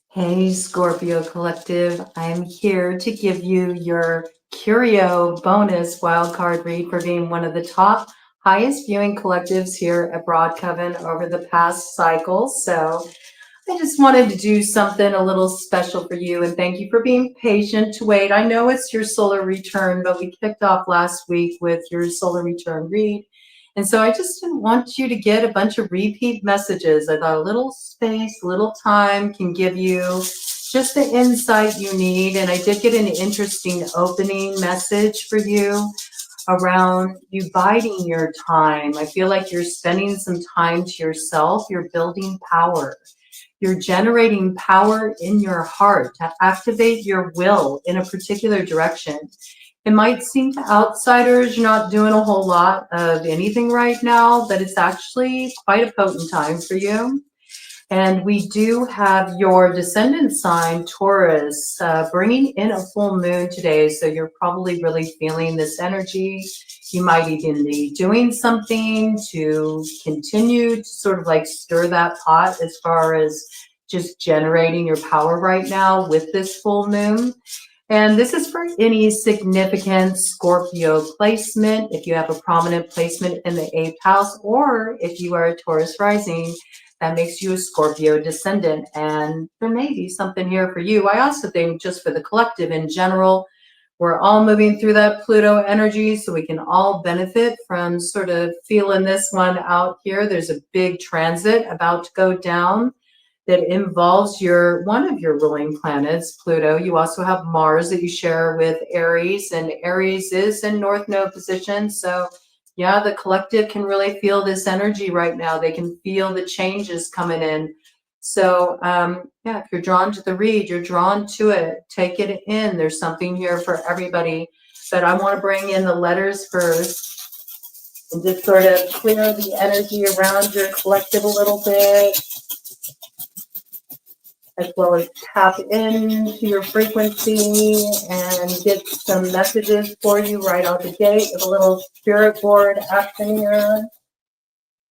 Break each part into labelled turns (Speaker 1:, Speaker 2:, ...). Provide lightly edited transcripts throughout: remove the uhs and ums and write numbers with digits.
Speaker 1: Hey, Scorpio Collective. I'm here to give you your Curio bonus wildcard read for being one of the top highest viewing collectives here at BroadCoven over the past cycle. So I just wanted to do something a little special for you, and thank you for being patient to wait. I know it's your solar return, but we kicked off last week with your solar return read. And so I just didn't want you to get a bunch of repeat messages. I thought a little space, a little time can give you just the insight you need. And I did get an interesting opening message for you around you biding your time. I feel like you're spending some time to yourself. You're building power. You're generating power in your heart to activate your will in a particular direction. It might seem to outsiders you're not doing a whole lot of anything right now, but it's actually quite a potent time for you. And we do have your descendant sign, Taurus, bringing in a full moon today. So you're probably really feeling this energy. You might even be doing something to continue to sort of like stir that pot as far as just generating your power right now with this full moon. And this is for any significant Scorpio placement, if you have a prominent placement in the 8th house, or if you are a Taurus rising, that makes you a Scorpio descendant. And there may be something here for you. I also think just for the collective in general, we're all moving through that Pluto energy, so we can all benefit from sort of feeling this one out here. There's a big transit about to go down that involves one of your ruling planets, Pluto. You also have Mars that you share with Aries, and Aries is in North Node position. So yeah, the collective can really feel this energy right now. They can feel the changes coming in. So yeah, if you're drawn to the read, you're drawn to it. Take it in. There's something here for everybody. But I want to bring in the letters first and just sort of clear the energy around your collective a little bit, as well as tap into your frequency and get some messages for you right out the gate with a little spirit board action here.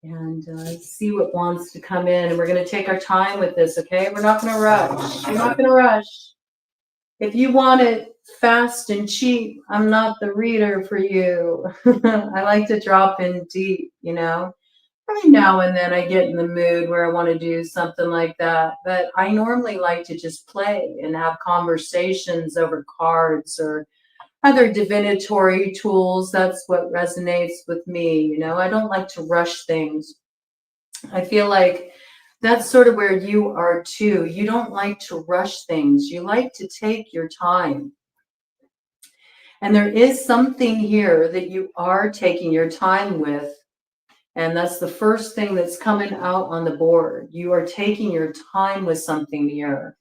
Speaker 1: And see what wants to come in. And we're going to take our time with this, okay? We're not going to rush. We're not going to rush. If you want it fast and cheap, I'm not the reader for you. I like to drop in deep, you know? Every now and then I get in the mood where I want to do something like that, but I normally like to just play and have conversations over cards or other divinatory tools. That's what resonates with me. You know, I don't like to rush things. I feel like that's sort of where you are too. You don't like to rush things. You like to take your time. And there is something here that you are taking your time with. And that's the first thing that's coming out on the board. You are taking your time with something here.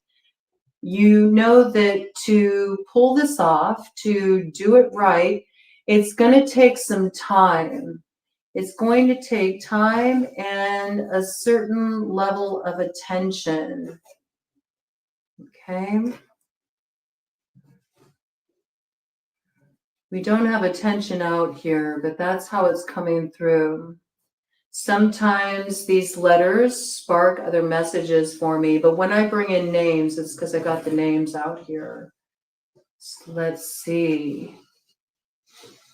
Speaker 1: You know that to pull this off, to do it right, it's going to take some time. It's going to take time and a certain level of attention. Okay? We don't have attention out here, but that's how it's coming through. Sometimes these letters spark other messages for me, but when I bring in names, it's because I got the names out here. So let's see.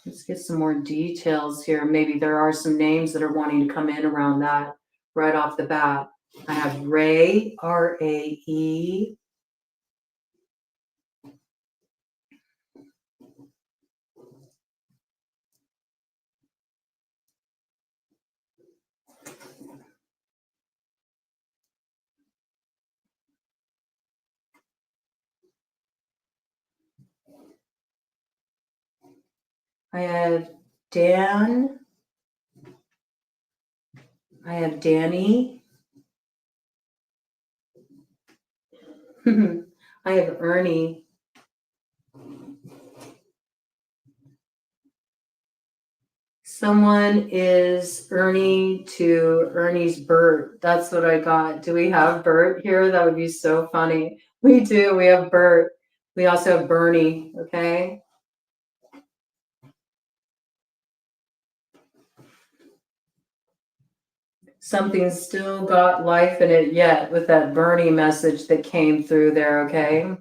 Speaker 1: Let's get some more details here. Maybe there are some names that are wanting to come in around that right off the bat. I have Ray, R-A-E. I have Dan. I have Danny. I have Ernie. Someone is Ernie to Ernie's Bert. That's what I got. Do we have Bert here? That would be so funny. We do. We have Bert. We also have Bernie. Okay. Something's still got life in it yet with that Bernie message that came through there, okay?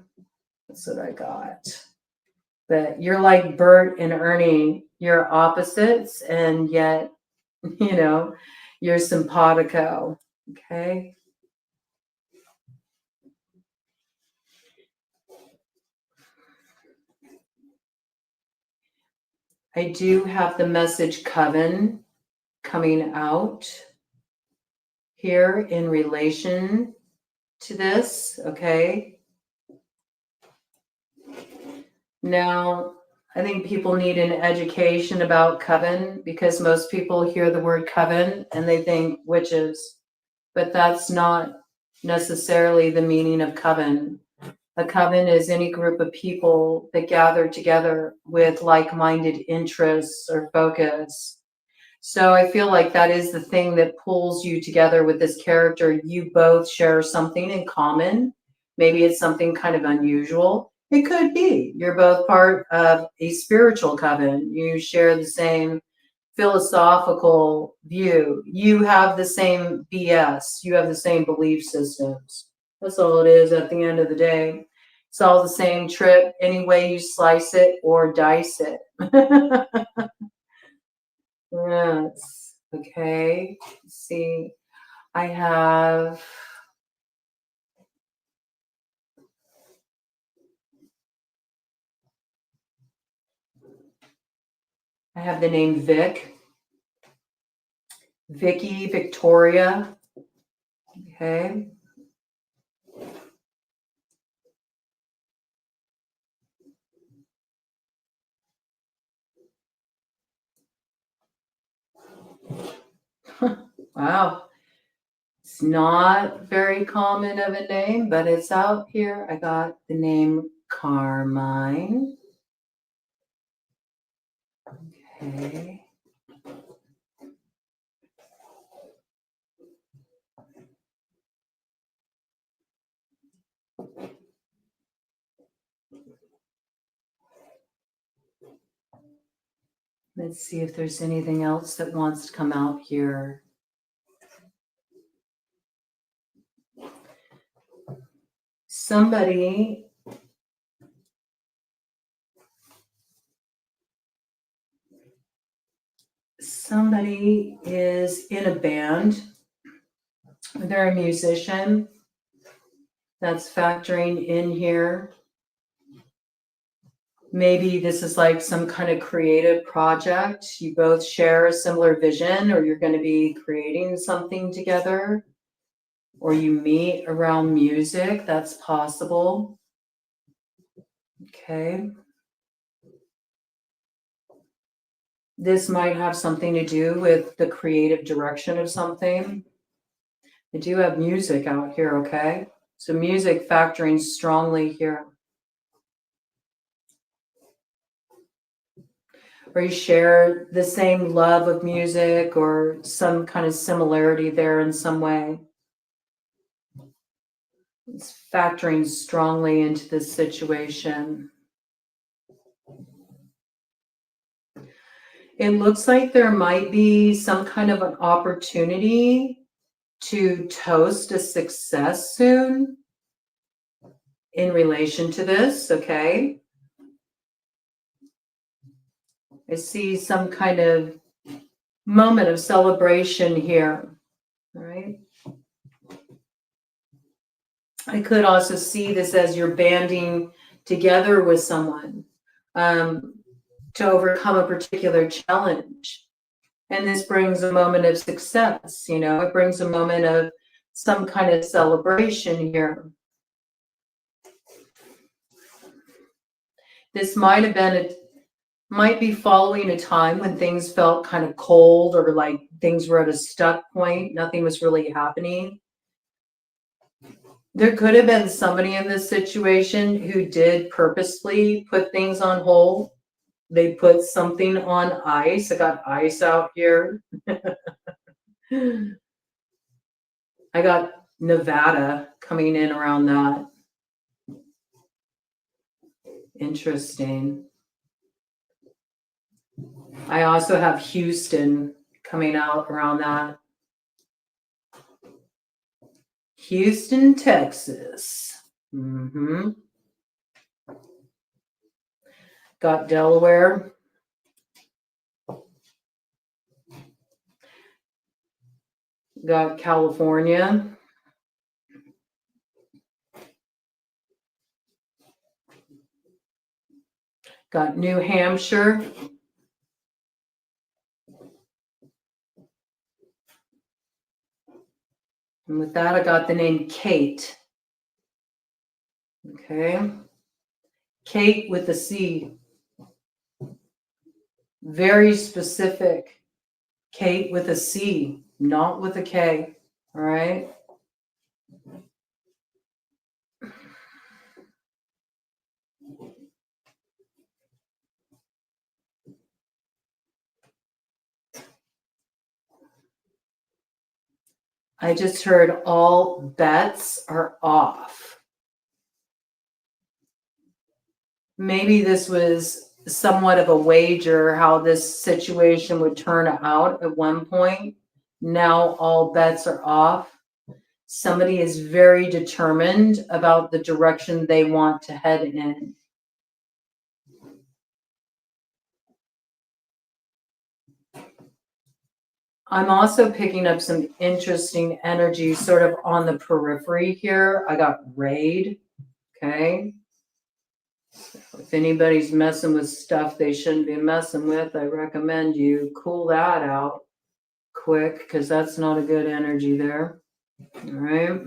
Speaker 1: That's what I got. But you're like Bert and Ernie. You're opposites, and yet, you're simpatico, okay? I do have the message Coven coming out here in relation to this, okay? Now, I think people need an education about coven because most people hear the word coven and they think witches, but that's not necessarily the meaning of coven. A coven is any group of people that gather together with like-minded interests or focus. So I feel like that is the thing that pulls you together with this character. You both share something in common. Maybe it's something kind of unusual. It could be. You're both part of a spiritual coven. You share the same philosophical view. You have the same BS. You have the same belief systems. That's all it is at the end of the day. It's all the same trip, any way you slice it or dice it. Yes. Okay. Let's see. I have the name Vic. Vicky, Victoria. Okay. Wow. It's not very common of a name, but it's out here. I got the name Carmine. Okay. Let's see if there's anything else that wants to come out here. Somebody is in a band. They're a musician. That's factoring in here. Maybe this is like some kind of creative project. You both share a similar vision, or you're going to be creating something together, or you meet around music. That's possible. Okay. This might have something to do with the creative direction of something. I do have music out here, okay? So music factoring strongly here. Or you share the same love of music or some kind of similarity there in some way. It's factoring strongly into this situation. It looks like there might be some kind of an opportunity to toast a success soon in relation to this, okay? I see some kind of moment of celebration here, all right? I could also see this as you're banding together with someone to overcome a particular challenge. And this brings a moment of success, it brings a moment of some kind of celebration here. This might be following a time when things felt kind of cold or like things were at a stuck point. Nothing was really happening. There could have been somebody in this situation who did purposely put things on hold. They put something on ice. I got ice out here. I got Nevada coming in around that. Interesting. I also have Houston coming out around that. Houston, Texas. Got Delaware. Got California. Got New Hampshire. And with that, I got the name Kate. Okay. Kate with a C. Very specific. Kate with a C, not with a K. All right. I just heard all bets are off. Maybe this was somewhat of a wager how this situation would turn out at one point. Now all bets are off. Somebody is very determined about the direction they want to head in. I'm also picking up some interesting energy sort of on the periphery here. I got raid. Okay. If anybody's messing with stuff they shouldn't be messing with, I recommend you cool that out quick because that's not a good energy there. All right.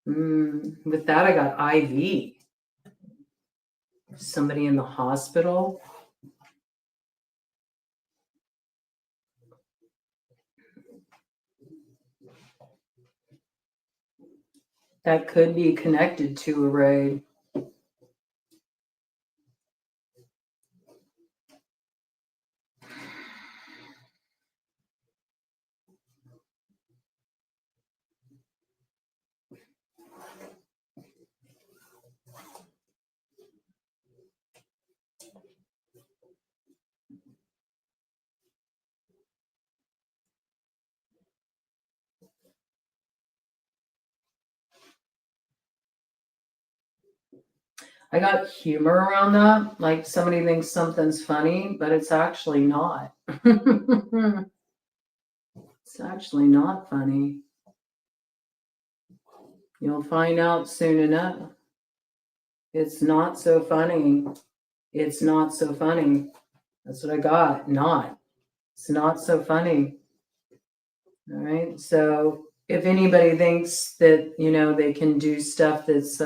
Speaker 1: With that, I got IV. Somebody in the hospital. That could be connected to a raid. I got humor around that. Like somebody thinks something's funny, but it's actually not. It's actually not funny. You'll find out soon enough. It's not so funny. It's not so funny. That's what I got. Not. It's not so funny. All right. So if anybody thinks that, they can do stuff that's,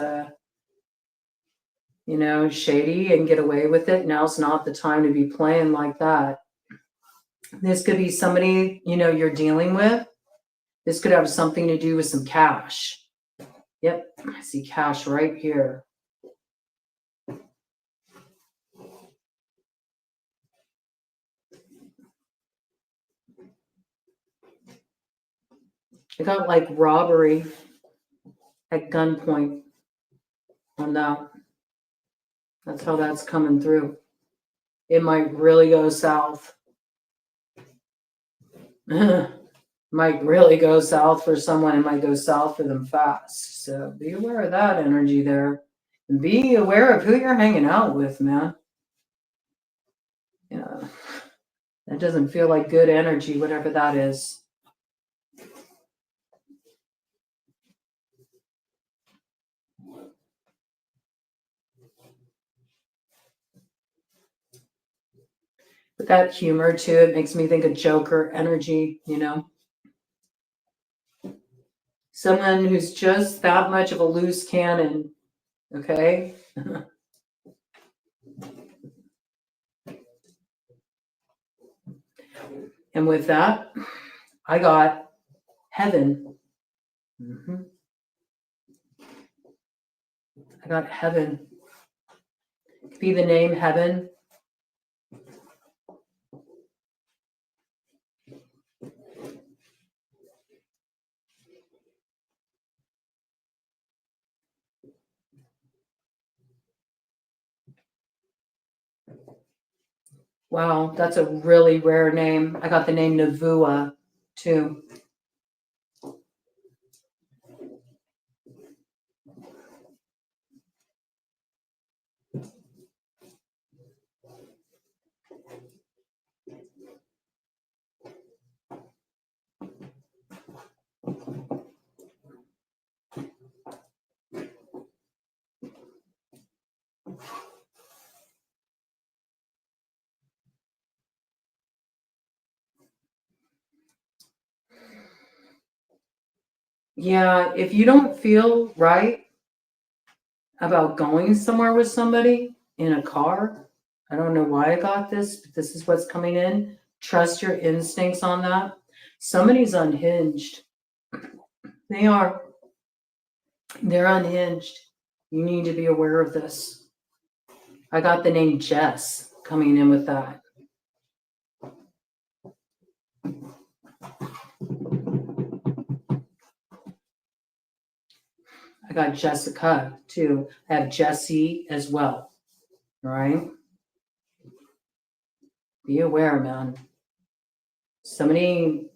Speaker 1: shady and get away with it, now's not the time to be playing like that. This could be somebody, you're dealing with. This could have something to do with some cash. Yep. I see cash right here. I got like robbery at gunpoint on that. That's how that's coming through. It might really go south. Might really go south for someone. It might go south for them fast. So be aware of that energy there. And be aware of who you're hanging out with, man. Yeah. That doesn't feel like good energy, whatever that is. But that humor too, it makes me think of Joker energy, Someone who's just that much of a loose cannon, okay? And with that, I got heaven. I got heaven. It could be the name heaven. Wow, that's a really rare name. I got the name Navua too. Yeah, if you don't feel right about going somewhere with somebody in a car, I don't know why I got this, but this is what's coming in. Trust your instincts on that. Somebody's unhinged. They are. They're unhinged. You need to be aware of this. I got the name Jess coming in with that. I got Jessica too. I have Jesse as well. All right. Be aware, man. Somebody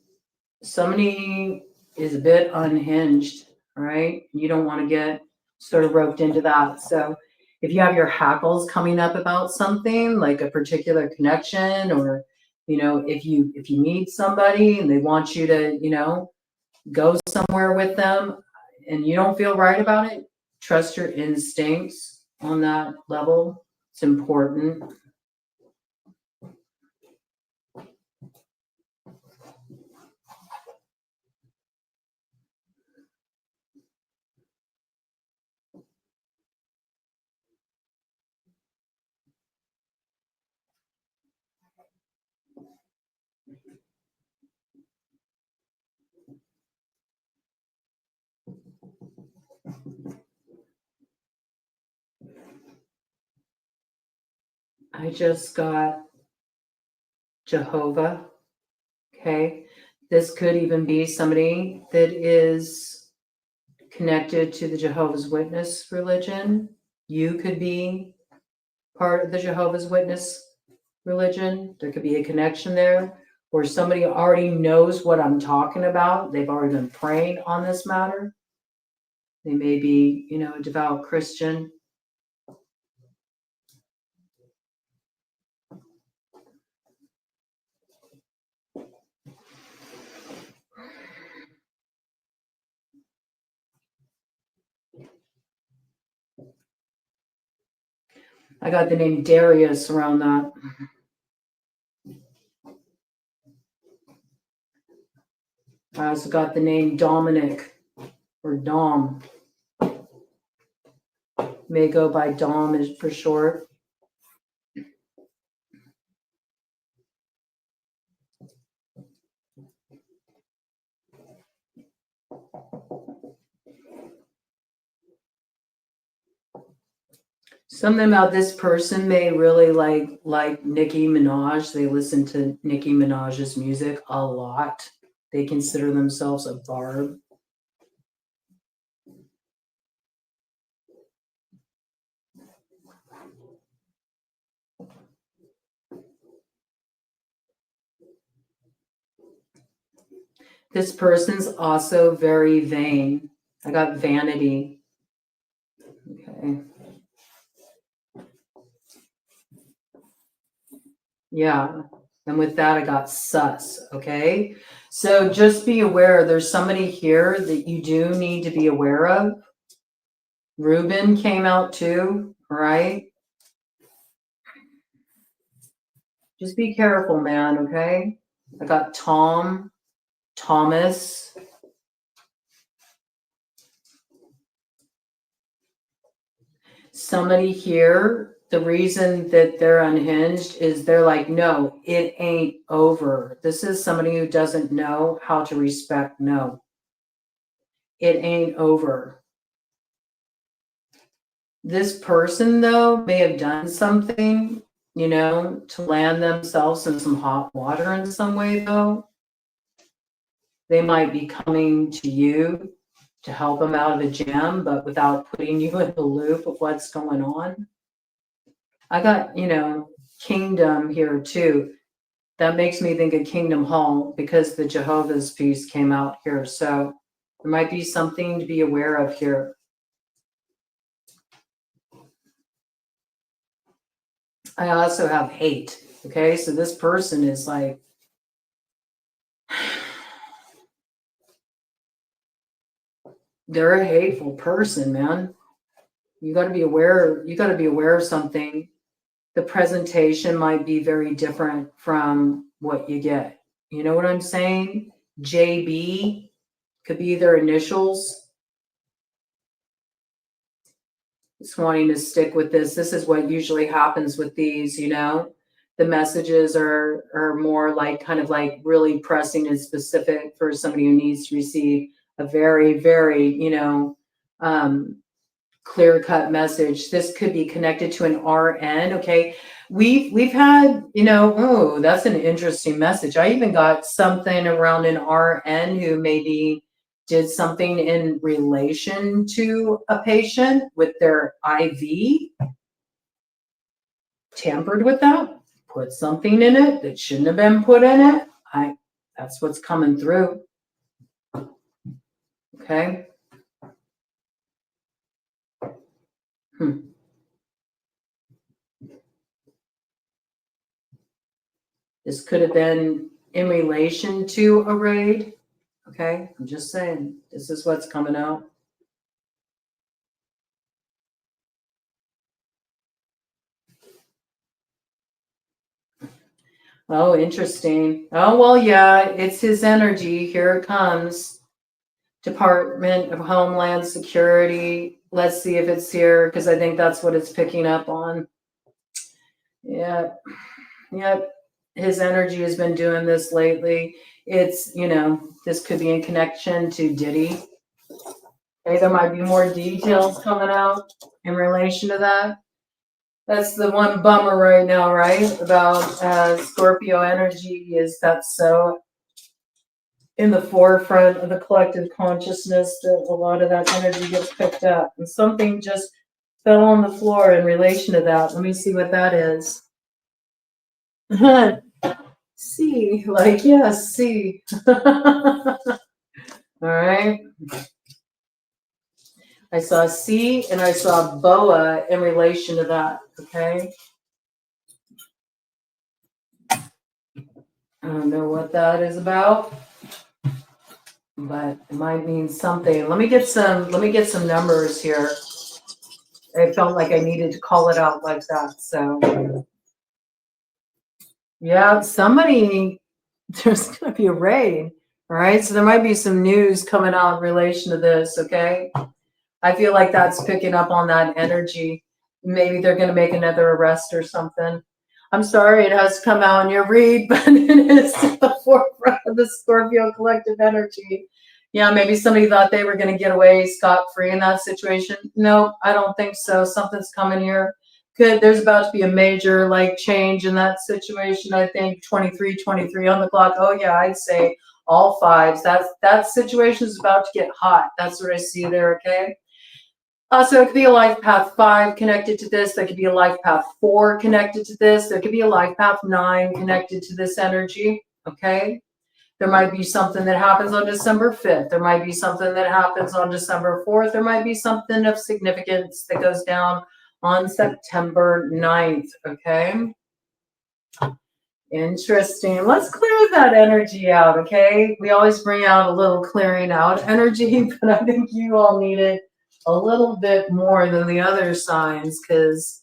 Speaker 1: is a bit unhinged. All right. You don't want to get sort of roped into that. So if you have your hackles coming up about something like a particular connection, or if you meet somebody and they want you to go somewhere with them and you don't feel right about it, trust your instincts on that level. It's important. I just got Jehovah. Okay. This could even be somebody that is connected to the Jehovah's Witness religion. You could be part of the Jehovah's Witness religion. There could be a connection there, or somebody already knows what I'm talking about. They've already been praying on this matter. They may be, a devout Christian. I got the name Darius around that. I also got the name Dominic or Dom. May go by Dom is for short. Something about this person may really like Nicki Minaj. They listen to Nicki Minaj's music a lot. They consider themselves a barb. This person's also very vain. I got vanity. Okay. Yeah. And with that, I got sus. Okay. So just be aware there's somebody here that you do need to be aware of. Ruben came out too, right? Just be careful, man. Okay. I got Tom, Thomas. Somebody here, the reason that they're unhinged is they're like, no, it ain't over. This is somebody who doesn't know how to respect no. It ain't over. This person, though, may have done something, to land themselves in some hot water in some way, though. They might be coming to you to help them out of a jam, but without putting you in the loop of what's going on. I got, kingdom here too. That makes me think of Kingdom Hall because the Jehovah's piece came out here. So there might be something to be aware of here. I also have hate. Okay, so this person is like, they're a hateful person, man. You got to be aware. You got to be aware of something. The presentation might be very different from what you get. You know what I'm saying? JB, Could be their initials. Just wanting to stick with this. This is what usually happens with these, you know. The messages are more like kind of like really pressing and specific for somebody who needs to receive a very, very, you know, clear-cut message. This could be connected to an RN. Okay. We've had, you know, oh, that's an interesting message. I even got something around an RN who maybe did something in relation to a patient with their IV, tampered with that, put something in it that shouldn't have been put in it. That's what's coming through. Okay. This could have been in relation to a raid. Okay, I'm just saying, this is what's coming out. Oh, interesting. Oh, well, yeah, it's his energy. Here it comes. Department of Homeland Security. Let's see if it's here, because I think that's what it's picking up on. Yep. His energy has been doing this lately. It's, you know, this could be in connection to Diddy. Okay, there might be more details coming out in relation to that. That's the one bummer right now, right? About Scorpio energy is that's so in the forefront of the collective consciousness that a lot of that energy gets picked up. And something just fell on the floor in relation to that. Let me see what that is. C, like, yes, C. All right. I saw C and I saw boa in relation to that. Okay. I don't know what that is about, but it might mean something. Let me get some numbers here. I felt like I needed to call it out like that. So yeah, there's gonna be a raid. All right. So there might be some news coming out in relation to this. Okay. I feel like that's picking up on that energy. Maybe they're gonna make another arrest or something. I'm sorry it has to come out in your read, but it is the forefront of the Scorpio collective energy. Yeah, maybe somebody thought they were going to get away scot-free in that situation. No, I don't think so. Something's coming here. Good. There's about to be a major like change in that situation. I think 23 on the clock. Oh yeah, I'd say all fives. That situation is about to get hot. That's what I see there. Okay. So it could be a life path 5 connected to this. There could be a life path 4 connected to this. There could be a life path 9 connected to this energy. Okay. There might be something that happens on December 5th. There might be something that happens on December 4th. There might be something of significance that goes down on September 9th. Okay. Interesting. Let's clear that energy out. Okay. We always bring out a little clearing out energy, but I think you all need it a little bit more than the other signs because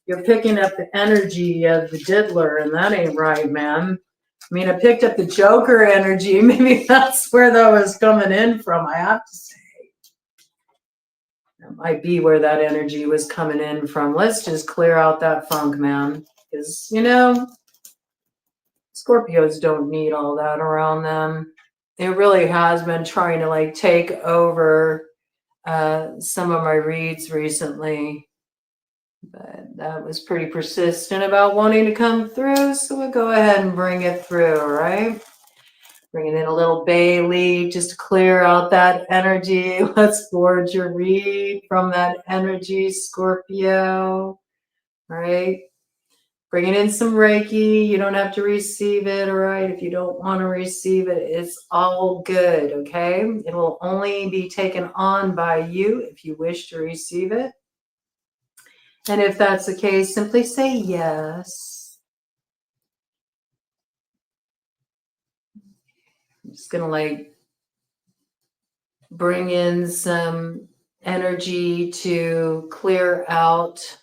Speaker 1: you're picking up the energy of the diddler, and that ain't right, man. I mean, I picked up the Joker energy. Maybe that's where that was coming in from, I have to say. That might be where that energy was coming in from. Let's just clear out that funk, man. Because, you know, Scorpios don't need all that around them. It really has been trying to like take over some of my reads recently, but that was pretty persistent about wanting to come through, so we'll go ahead and bring it through. All right, bringing in a little bay leaf just to clear out that energy. Let's forge your read from that energy, Scorpio. All right, bringing in some Reiki. You don't have to receive it, all right? If you don't want to receive it, it's all good, okay? It will only be taken on by you if you wish to receive it. And if that's the case, simply say yes. I'm just going to like bring in some energy to clear out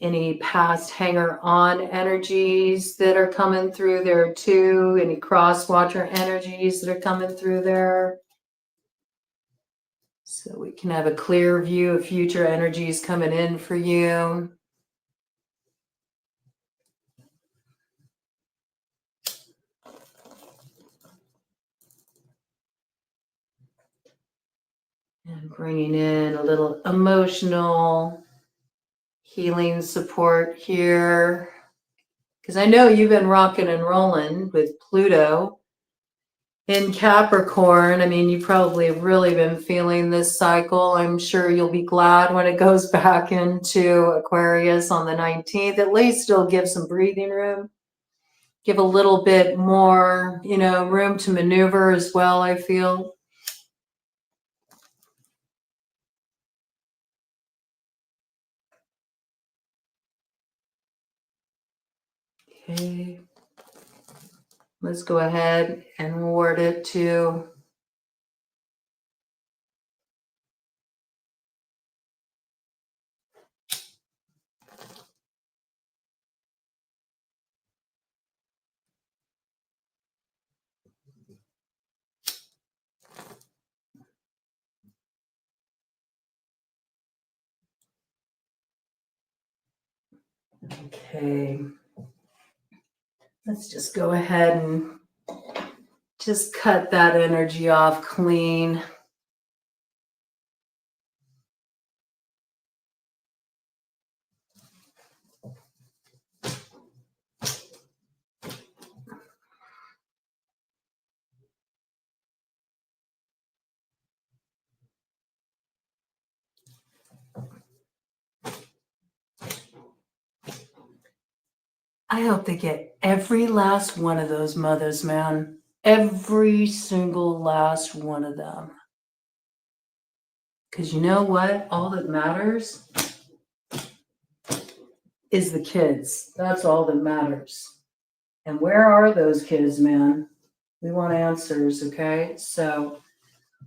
Speaker 1: Any past hanger-on energies that are coming through there too. Any cross-watcher energies that are coming through there. So we can have a clear view of future energies coming in for you. And bringing in a little emotional healing support here. Because I know you've been rocking and rolling with Pluto in Capricorn. I mean, you probably have really been feeling this cycle. I'm sure you'll be glad when it goes back into Aquarius on the 19th. At least it'll give some breathing room. Give a little bit more, room to maneuver as well, I feel. Okay. Let's go ahead and award it to okay. Let's just go ahead and just cut that energy off clean. I hope they get every last one of those mothers, man. Every single last one of them. Because you know what? All that matters is the kids. That's all that matters. And where are those kids, man? We want answers, okay? So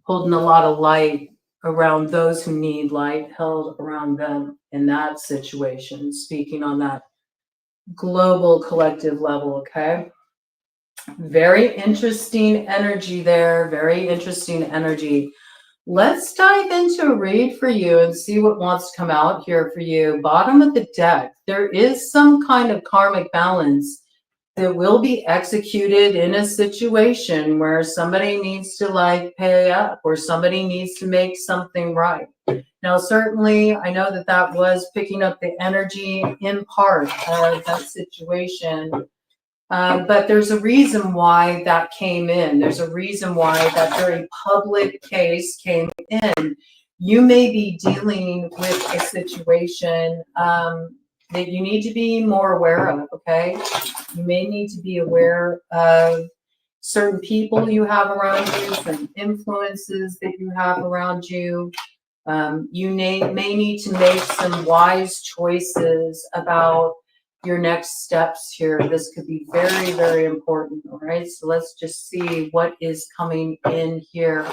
Speaker 1: holding a lot of light around those who need light held around them in that situation, speaking on that global collective level, okay? Very interesting energy there. Very interesting energy. Let's dive into a read for you and see what wants to come out here for you. Bottom of the deck, there is some kind of karmic balance that will be executed in a situation where somebody needs to pay up or somebody needs to make something right. Now, certainly, I know that was picking up the energy in part of that situation. But there's a reason why that came in. There's a reason why that very public case came in. You may be dealing with a situation that you need to be more aware of, okay? You may need to be aware of certain people you have around you, some influences that you have around you. You may need to make some wise choices about your next steps here. This could be very, very important. All right. So let's just see what is coming in here.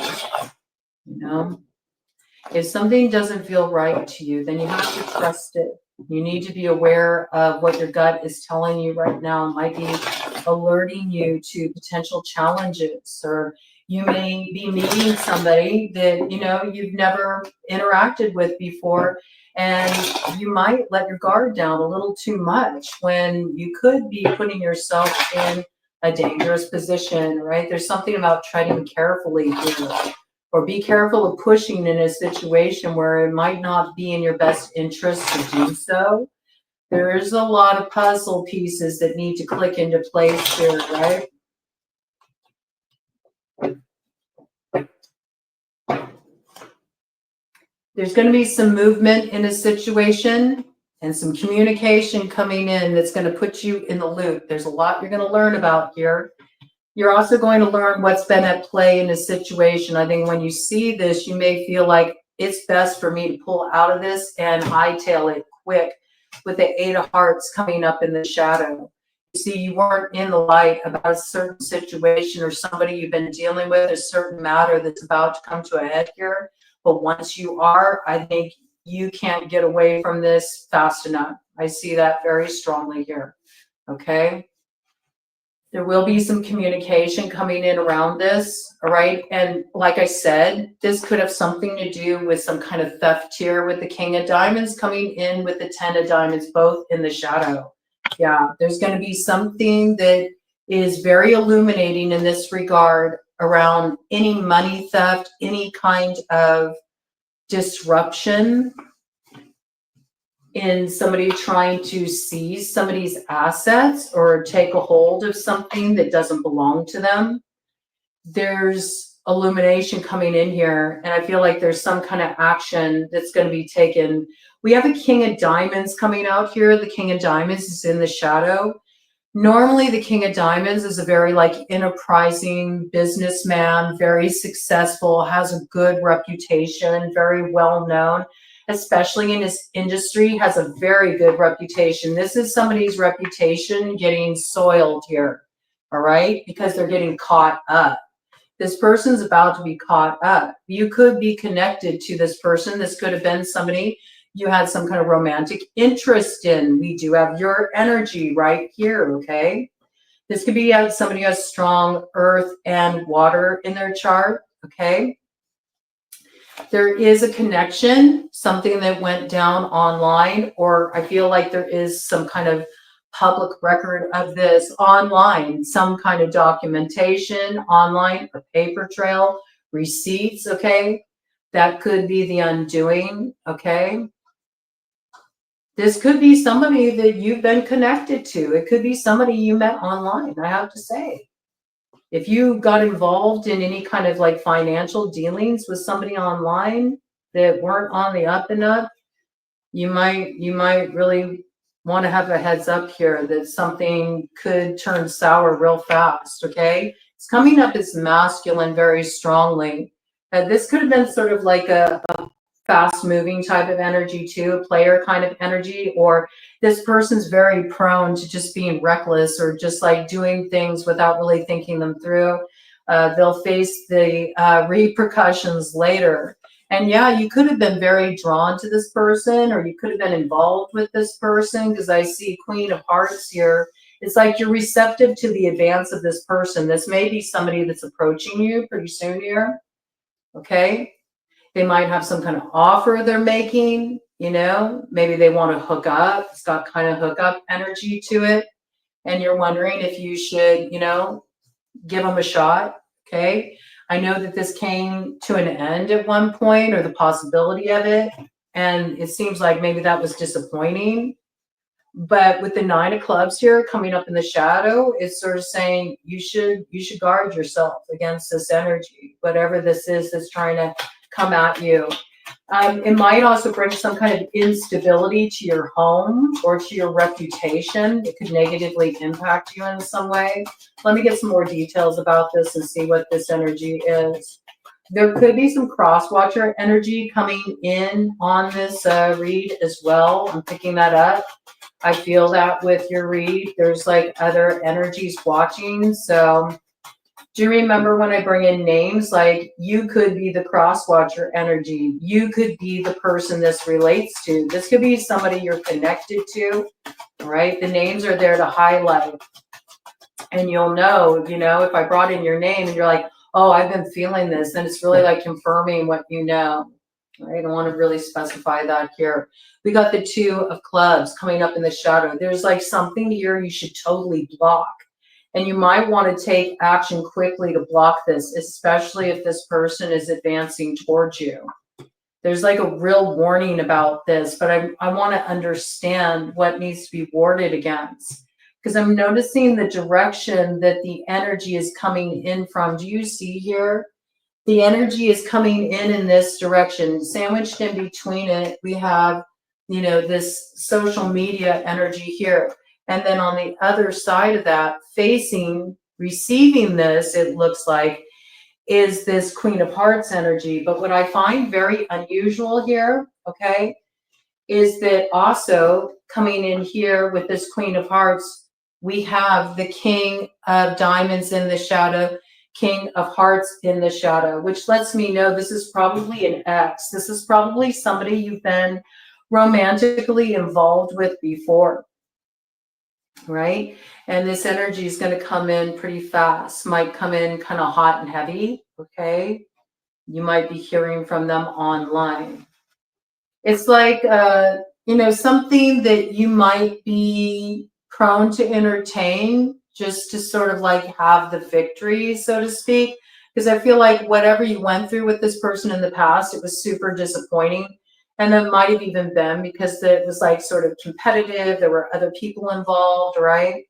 Speaker 1: If something doesn't feel right to you, then you have to trust it. You need to be aware of what your gut is telling you right now. It might be alerting you to potential challenges, or you may be meeting somebody that you've never interacted with before, and you might let your guard down a little too much when you could be putting yourself in a dangerous position, right? There's something about treading carefully here, or be careful of pushing in a situation where it might not be in your best interest to do so. There's a lot of puzzle pieces that need to click into place here, right? There's going to be some movement in a situation and some communication coming in that's going to put you in the loop. There's a lot you're going to learn about here. You're also going to learn what's been at play in a situation. I think when you see this, you may feel like it's best for me to pull out of this and hightail it quick, with the Eight of Hearts coming up in the shadow. You see, you weren't in the light about a certain situation or somebody you've been dealing with, a certain matter that's about to come to a head here. But once you are, I think you can't get away from this fast enough. I see that very strongly here. Okay. There will be some communication coming in around this, all right? And like I said, this could have something to do with some kind of theft here with the King of Diamonds coming in with the Ten of Diamonds, both in the shadow. Yeah, there's going to be something that is very illuminating in this regard around any money theft, any kind of disruption in somebody trying to seize somebody's assets or take a hold of something that doesn't belong to them. There's illumination coming in here, and I feel like there's some kind of action that's going to be taken. We have a King of Diamonds coming out here. The King of Diamonds is in the shadow. Normally, the King of Diamonds is a very enterprising businessman, very successful, has a good reputation, very well known, especially in his industry, has a very good reputation. This is somebody's reputation getting soiled here, all right, because they're getting caught up. This person's about to be caught up. You could be connected to this person. This could have been somebody you had some kind of romantic interest in. We do have your energy right here, okay? This could be somebody who has strong earth and water in their chart, okay? There is a connection, something that went down online, or I feel like there is some kind of public record of this online, some kind of documentation online, a paper trail, receipts, okay? That could be the undoing, okay? This could be somebody that you've been connected to. It could be somebody you met online, I have to say. If you got involved in any kind of financial dealings with somebody online that weren't on the up and up, you might really want to have a heads up here that something could turn sour real fast, okay? It's coming up as masculine very strongly. This could have been sort of like a fast moving type of energy too, a player kind of energy, or this person's very prone to just being reckless or just doing things without really thinking them through. They'll face the repercussions later. And yeah, you could have been very drawn to this person, or you could have been involved with this person, because I see Queen of Hearts here. It's like you're receptive to the advance of this person. This may be somebody that's approaching you pretty soon here, okay? They might have some kind of offer they're making, maybe they want to hook up. It's got kind of hookup energy to it. And you're wondering if you should, give them a shot. Okay. I know that this came to an end at one point, or the possibility of it. And it seems like maybe that was disappointing. But with the Nine of Clubs here coming up in the shadow, it's sort of saying you should guard yourself against this energy, whatever this is that's trying to come at you. It might also bring some kind of instability to your home or to your reputation. It could negatively impact you in some way. Let me get some more details about this and see what this energy is. There could be some cross-watcher energy coming in on this read as well. I'm picking that up. I feel that with your read. There's other energies watching. So do you remember when I bring in names, you could be the cross-watcher energy. You could be the person this relates to. This could be somebody you're connected to, right? The names are there to highlight. And you'll know, if I brought in your name and you're like, oh, I've been feeling this, then it's really confirming what you know. Right? I want to really specify that here. We got the Two of Clubs coming up in the shadow. There's something here you should totally block. And you might want to take action quickly to block this, especially if this person is advancing towards you. There's a real warning about this, but I want to understand what needs to be warded against. Because I'm noticing the direction that the energy is coming in from. Do you see here? The energy is coming in this direction. Sandwiched in between it, we have, this social media energy here. And then on the other side of that, receiving this, it looks like, is this Queen of Hearts energy. But what I find very unusual here, okay, is that also coming in here with this Queen of Hearts, we have the King of Diamonds in the shadow. King of Hearts in the shadow, which lets me know this is probably an ex. This is probably somebody you've been romantically involved with before, right? And this energy is going to come in pretty fast, might come in kind of hot and heavy, okay? You might be hearing from them online. It's like, something that you might be prone to entertain just to sort of like have the victory, so to speak. Because I feel like whatever you went through with this person in the past, it was super disappointing. And it might have even been because it was like sort of competitive. There were other people involved, right?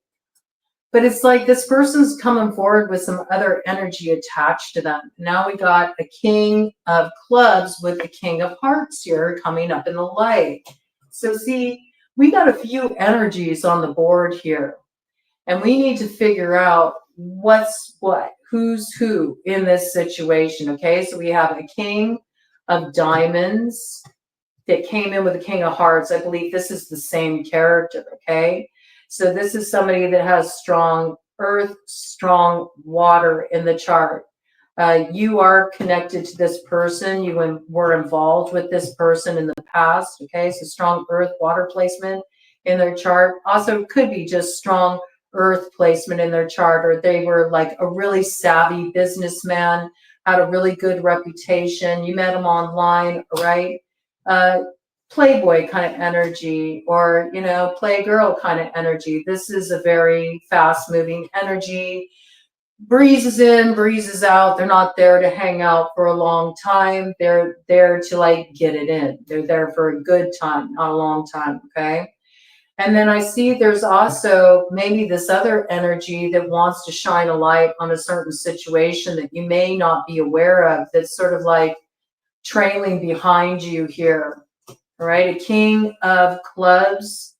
Speaker 1: But it's like this person's coming forward with some other energy attached to them. Now we got a King of Clubs with the King of Hearts here coming up in the light. So see, we got a few energies on the board here. And we need to figure out what's what, who's who in this situation, okay? So we have a King of Diamonds that came in with the King of Hearts. I believe this is the same character, okay? So this is somebody that has strong earth, strong water in the chart. You are connected to this person. You were involved with this person in the past, okay? So strong earth, water placement in their chart. Also could be just strong earth placement in their chart, or they were like a really savvy businessman, had a really good reputation. You met them online, right? Playboy kind of energy, or playgirl kind of energy. This is a very fast moving energy. Breezes in, breezes out. They're not there to hang out for a long time. They're there to like get it in. They're there for a good time, not a long time. Okay. And then I see there's also maybe this other energy that wants to shine a light on a certain situation that you may not be aware of, that's sort of like trailing behind you here. All right, a King of Clubs,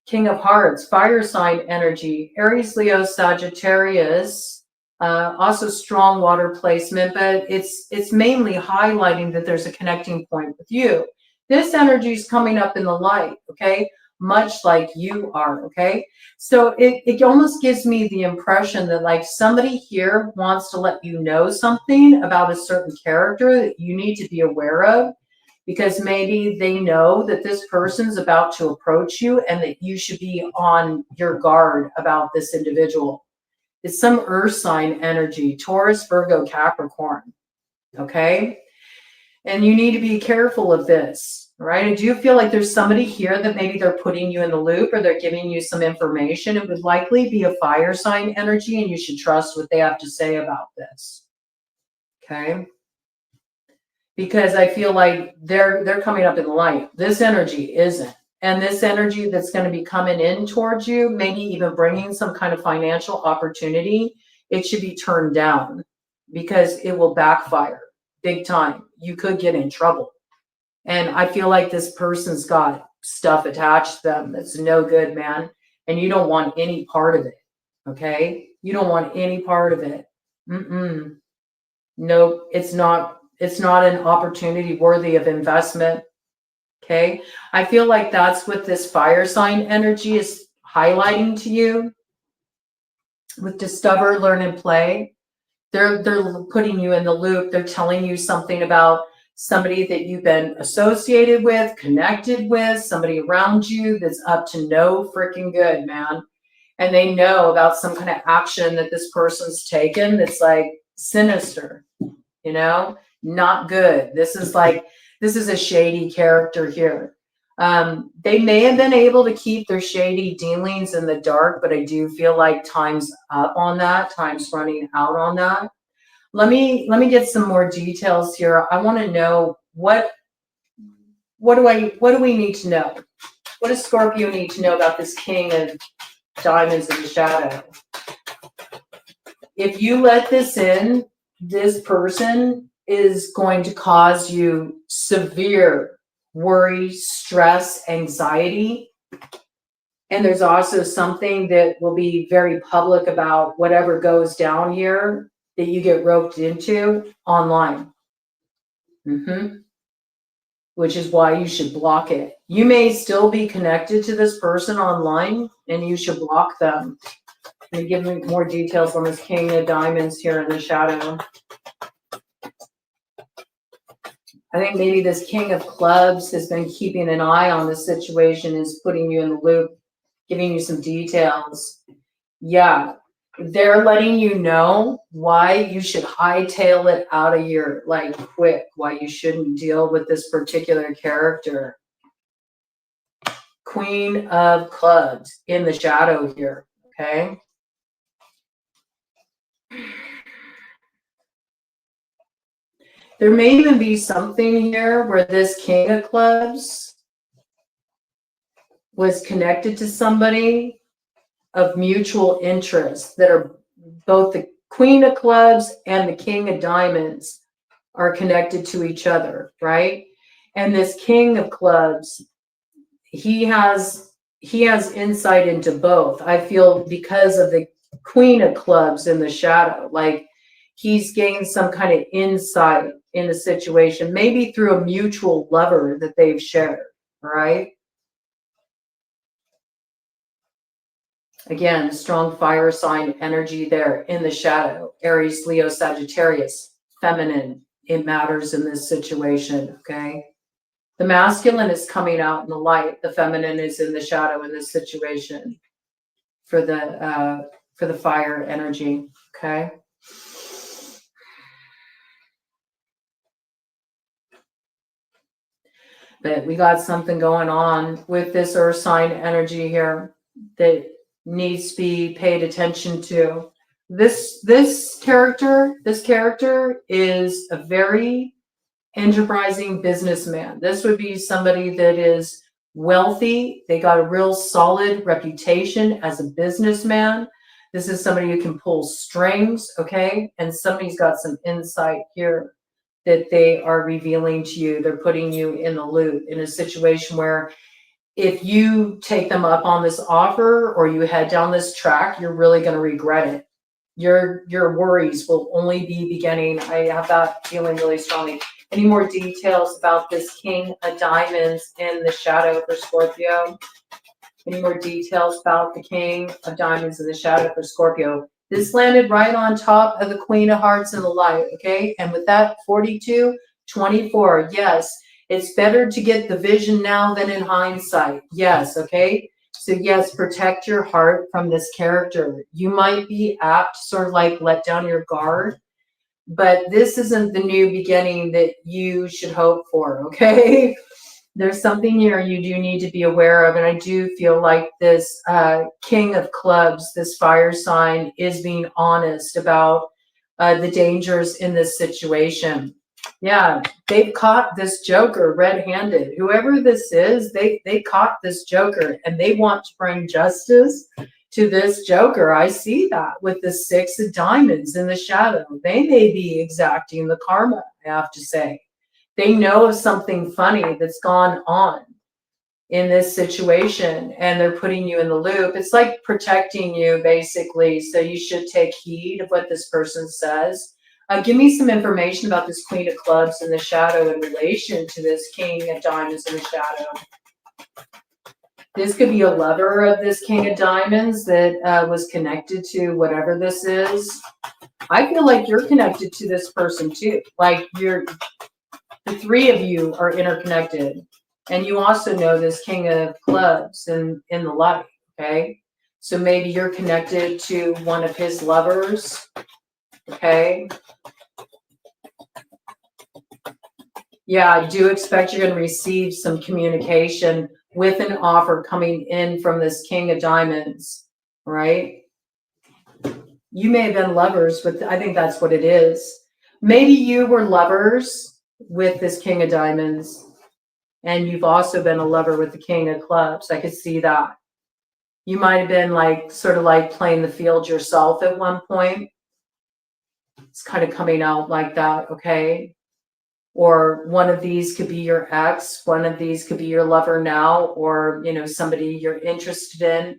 Speaker 1: King of Hearts, fire sign energy, Aries, Leo, Sagittarius, also strong water placement, but it's mainly highlighting that there's a connecting point with you. This energy is coming up in the light, okay? Much like you are, okay? So it almost gives me the impression that like somebody here wants to let you know something about a certain character that you need to be aware of, because maybe they know that this person's about to approach you and that you should be on your guard about this individual. It's some earth sign energy, Taurus, Virgo, Capricorn, okay? And you need to be careful of this, right? I do feel like there's somebody here that maybe they're putting you in the loop, or they're giving you some information. It would likely be a fire sign energy, and you should trust what they have to say about this, okay? Because I feel like they're coming up in the light. This energy isn't. And this energy that's going to be coming in towards you, maybe even bringing some kind of financial opportunity, it should be turned down, because it will backfire big time. You could get in trouble. And I feel like this person's got stuff attached to them that's no good, man. And you don't want any part of it, okay? You don't want any part of it. Nope, it's not an opportunity worthy of investment. Okay. I feel like that's what this fire sign energy is highlighting to you with discover, learn, and play. They're putting you in the loop. They're telling you something about somebody that you've been associated with, connected with, somebody around you that's up to no freaking good, man. And they know about some kind of action that this person's taken that's like sinister, not good. This is a shady character here. They may have been able to keep their shady dealings in the dark, but I do feel like time's up on that. Time's running out on that. Let me get some more details here. I want to know what do we need to know? What does Scorpio need to know about this King of Diamonds in the shadow? If you let this in, this person is going to cause you severe worry, stress, anxiety. And there's also something that will be very public about whatever goes down here that you get roped into online. Which is why you should block it. You may still be connected to this person online, and you should block them. Let me give me more details on this King of Diamonds here in the shadow. I think maybe this King of Clubs has been keeping an eye on the situation, is putting you in the loop, giving you some details. Yeah, they're letting you know why you should hightail it out of here, like quick, why you shouldn't deal with this particular character. Queen of Clubs in the shadow here, okay? There may even be something here where this King of Clubs was connected to somebody of mutual interest, that are both the Queen of Clubs and the King of Diamonds are connected to each other, right? And this King of Clubs, he has insight into both. I feel because of the Queen of Clubs in the shadow, like he's gained some kind of insight in the situation, maybe through a mutual lover that they've shared, right? Again, strong fire sign energy there in the shadow. Aries, Leo, Sagittarius, feminine. It matters in this situation, okay? The masculine is coming out in the light. The feminine is in the shadow in this situation for the fire energy, okay? But we got something going on with this earth sign energy here that needs to be paid attention to. This character is a very enterprising businessman. This would be somebody that is wealthy. They got a real solid reputation as a businessman. This is somebody who can pull strings, okay? And somebody's got some insight here that they are revealing to you. They're putting you in the loop in a situation where if you take them up on this offer or you head down this track, you're really going to regret it. Your worries will only be beginning. I have that feeling really strongly. Any more details about this King of Diamonds in the shadow for Scorpio? Any more details about the King of Diamonds in the shadow for Scorpio? This landed right on top of the Queen of Hearts in the light, okay? And with that, 42-24, yes. It's better to get the vision now than in hindsight. Yes, okay? So yes, protect your heart from this character. You might be apt to sort of like let down your guard, but this isn't the new beginning that you should hope for, okay? There's something here you do need to be aware of, and I do feel like this King of Clubs, this fire sign, is being honest about the dangers in this situation. Yeah, they've caught this Joker red-handed. Whoever this is, they caught this Joker, and they want to bring justice to this Joker. I see that with the Six of Diamonds in the shadow. They may be exacting the karma, I have to say. They know of something funny that's gone on in this situation, and they're putting you in the loop. It's like protecting you, basically. So you should take heed of what this person says. Give me some information about this Queen of Clubs in the shadow in relation to this King of Diamonds in the shadow. This could be a lover of this King of Diamonds that was connected to whatever this is. I feel like you're connected to this person too. Like the three of you are interconnected. And you also know this King of Clubs in the light, okay? So maybe you're connected to one of his lovers, okay? Yeah, I do expect you're going to receive some communication with an offer coming in from this King of Diamonds, right? You may have been lovers, but I think that's what it is. Maybe you were lovers with this King of Diamonds, and you've also been a lover with the King of Clubs. I could see that. You might have been like sort of like playing the field yourself at one point. It's kind of coming out like that, okay? Or one of these could be your ex, one of these could be your lover now, or somebody you're interested in.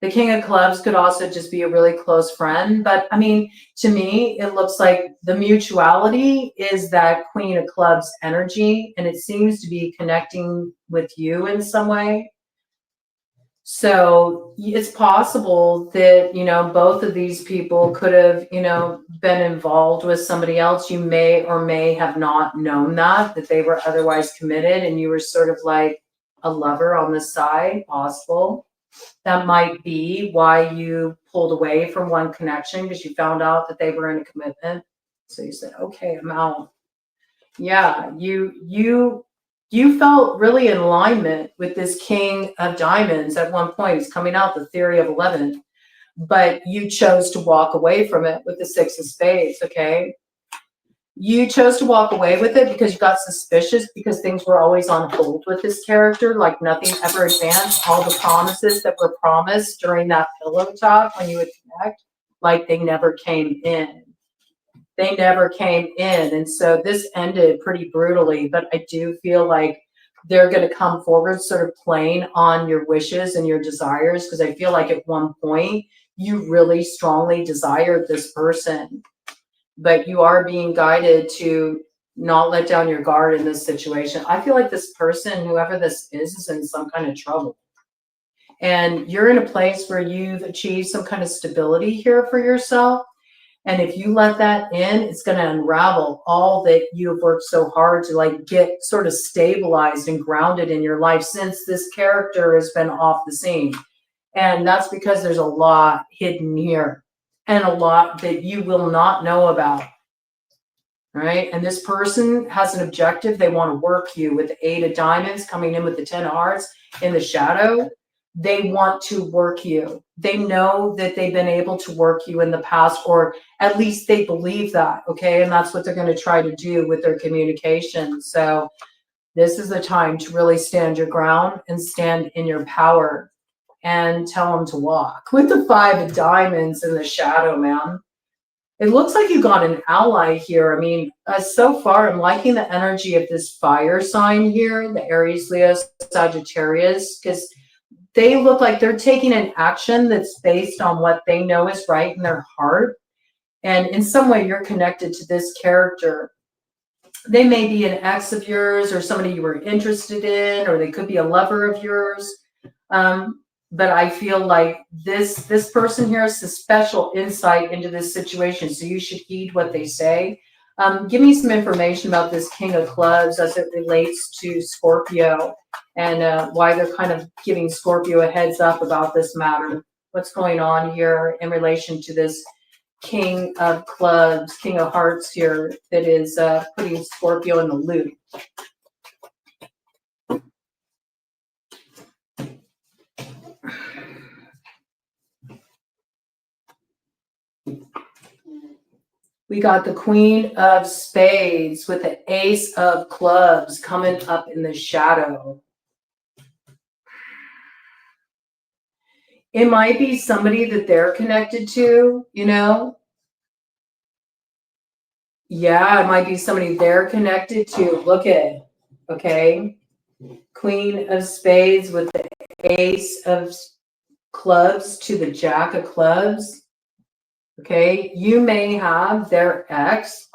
Speaker 1: The King of Clubs could also just be a really close friend. But I mean, to me, it looks like the mutuality is that Queen of Clubs energy, and it seems to be connecting with you in some way. So it's possible that, both of these people could have, been involved with somebody else. You may or may have not known that they were otherwise committed and you were sort of like a lover on the side, possible. That might be why you pulled away from one connection, because you found out that they were in a commitment. So you said, okay, I'm out. Yeah, you felt really in alignment with this King of Diamonds at one point. He's coming out, the theory of 11, but you chose to walk away from it with the Six of Spades, okay? You chose to walk away with it because you got suspicious, because things were always on hold with this character, like nothing ever advanced. All the promises that were promised during that pillow talk when you would connect, like they never came in. They never came in. And so this ended pretty brutally, but I do feel like they're going to come forward sort of playing on your wishes and your desires, because I feel like at one point you really strongly desired this person, but you are being guided to not let down your guard in this situation. I feel like this person, whoever this is in some kind of trouble. And you're in a place where you've achieved some kind of stability here for yourself. And if you let that in, it's going to unravel all that you've worked so hard to like get sort of stabilized and grounded in your life since this character has been off the scene. And that's because there's a lot hidden here and a lot that you will not know about. Right? And this person has an objective. They want to work you with the 8 of Diamonds coming in with the 10 of Hearts in the shadow. They want to work you. They know that they've been able to work you in the past, or at least they believe that, okay? And that's what they're going to try to do with their communication. So this is the time to really stand your ground and stand in your power and tell them to walk. With the 5 of Diamonds in the shadow, man. It looks like you got an ally here. I mean, so far, I'm liking the energy of this fire sign here, the Aries, Leo, Sagittarius, because they look like they're taking an action that's based on what they know is right in their heart. And in some way, you're connected to this character. They may be an ex of yours or somebody you were interested in, or they could be a lover of yours. But I feel like this person here has a special insight into this situation, so you should heed what they say. Give me some information about this King of Clubs as it relates to Scorpio, and why they're kind of giving Scorpio a heads up about this matter. What's going on here in relation to this King of Clubs, King of Hearts here that is putting Scorpio in the loop? We got the Queen of Spades with the Ace of Clubs coming up in the shadow. It might be somebody that they're connected to, you know? Yeah, it might be somebody they're connected to. Look at it, okay? Queen of Spades with the Ace of Clubs to the Jack of Clubs. Okay, you may have their ex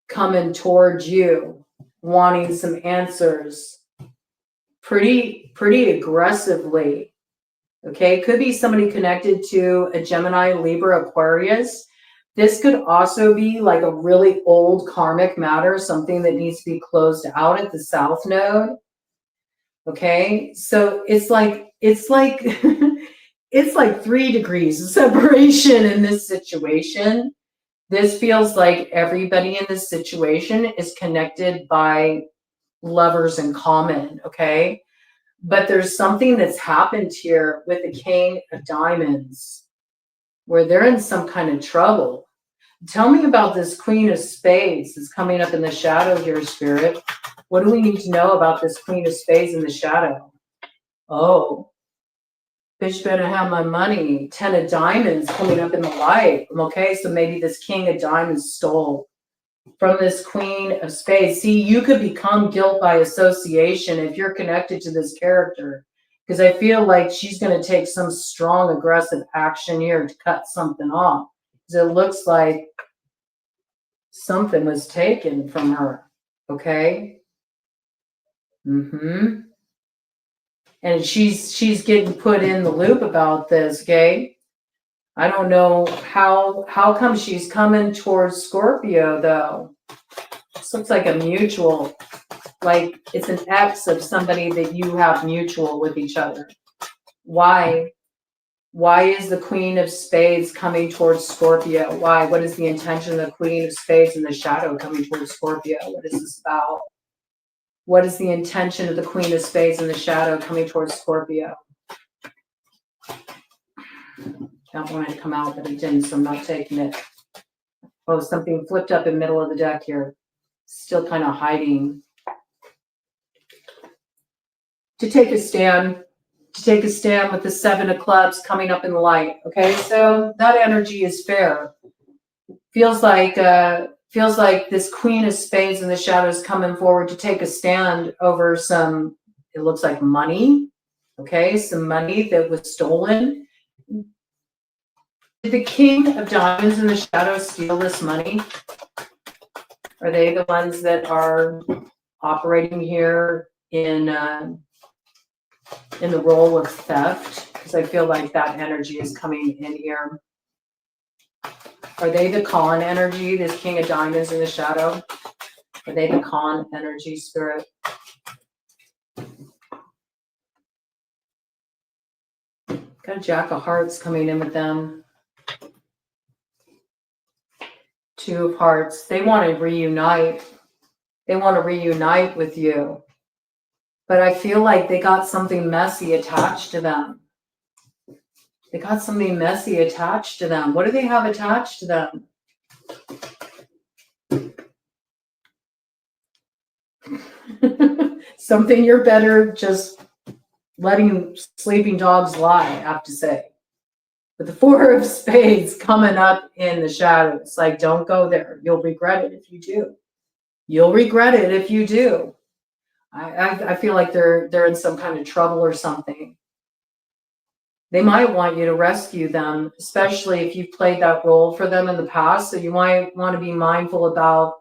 Speaker 1: coming towards you, wanting some answers pretty aggressively. Okay, could be somebody connected to a Gemini, Libra, Aquarius. This could also be like a really old karmic matter, something that needs to be closed out at the South Node. Okay, so it's like it's like 3 degrees of separation in this situation. This feels like everybody in this situation is connected by lovers in common, okay? But there's something that's happened here with the King of Diamonds where they're in some kind of trouble. Tell me about this Queen of Spades that's coming up in the shadow here, Spirit. What do we need to know about this Queen of Spades in the shadow? Oh, bitch better have my money. 10 of Diamonds coming up in the light. Okay, so maybe this King of Diamonds stole from this Queen of Spades. See, you could become guilt by association if you're connected to this character, because I feel like she's going to take some strong, aggressive action here to cut something off. Because it looks like something was taken from her. Okay? And she's getting put in the loop about this, okay? I don't know how come she's coming towards Scorpio though. This looks like a mutual, like it's an ex of somebody that you have mutual with each other. Why? Why is the Queen of Spades coming towards Scorpio? Why? What is the intention of the Queen of Spades in the shadow coming towards Scorpio? What is this about? What is the intention of the Queen of Spades in the shadow coming towards Scorpio? I wanted to come out, but it didn't, so I'm not taking it. Oh, something flipped up in the middle of the deck here. Still kind of hiding. To take a stand with the 7 of clubs coming up in the light. Okay, so that energy is fair. Feels like this Queen of Spades in the shadows coming forward to take a stand over some, it looks like money. Okay, some money that was stolen. Did the King of Diamonds in the shadows steal this money? Are they the ones that are operating here in the role of theft? Because I feel like that energy is coming in here. Are they the con energy, this King of Diamonds in the shadow? Are they the con energy spirit? Got a Jack of Hearts coming in with them. 2 of Hearts. They want to reunite. They want to reunite with you. But I feel like they got something messy attached to them. They got something messy attached to them. What do they have attached to them? Something you're better just letting sleeping dogs lie, I have to say. But the 4 of Spades coming up in the shadows, like, don't go there. You'll regret it if you do. You'll regret it if you do. I feel like they're in some kind of trouble or something. They might want you to rescue them, especially if you've played that role for them in the past. So you might want to be mindful about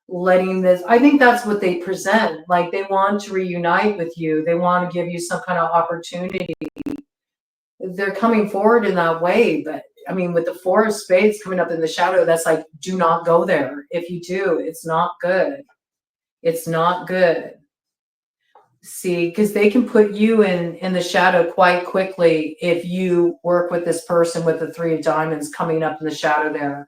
Speaker 1: letting this. I think that's what they present. Like, they want to reunite with you. They want to give you some kind of opportunity. They're coming forward in that way. But I mean, with the 4 of Spades coming up in the shadow, that's like, do not go there. If you do, it's not good. It's not good. See, because they can put you in the shadow quite quickly if you work with this person with the 3 of Diamonds coming up in the shadow there.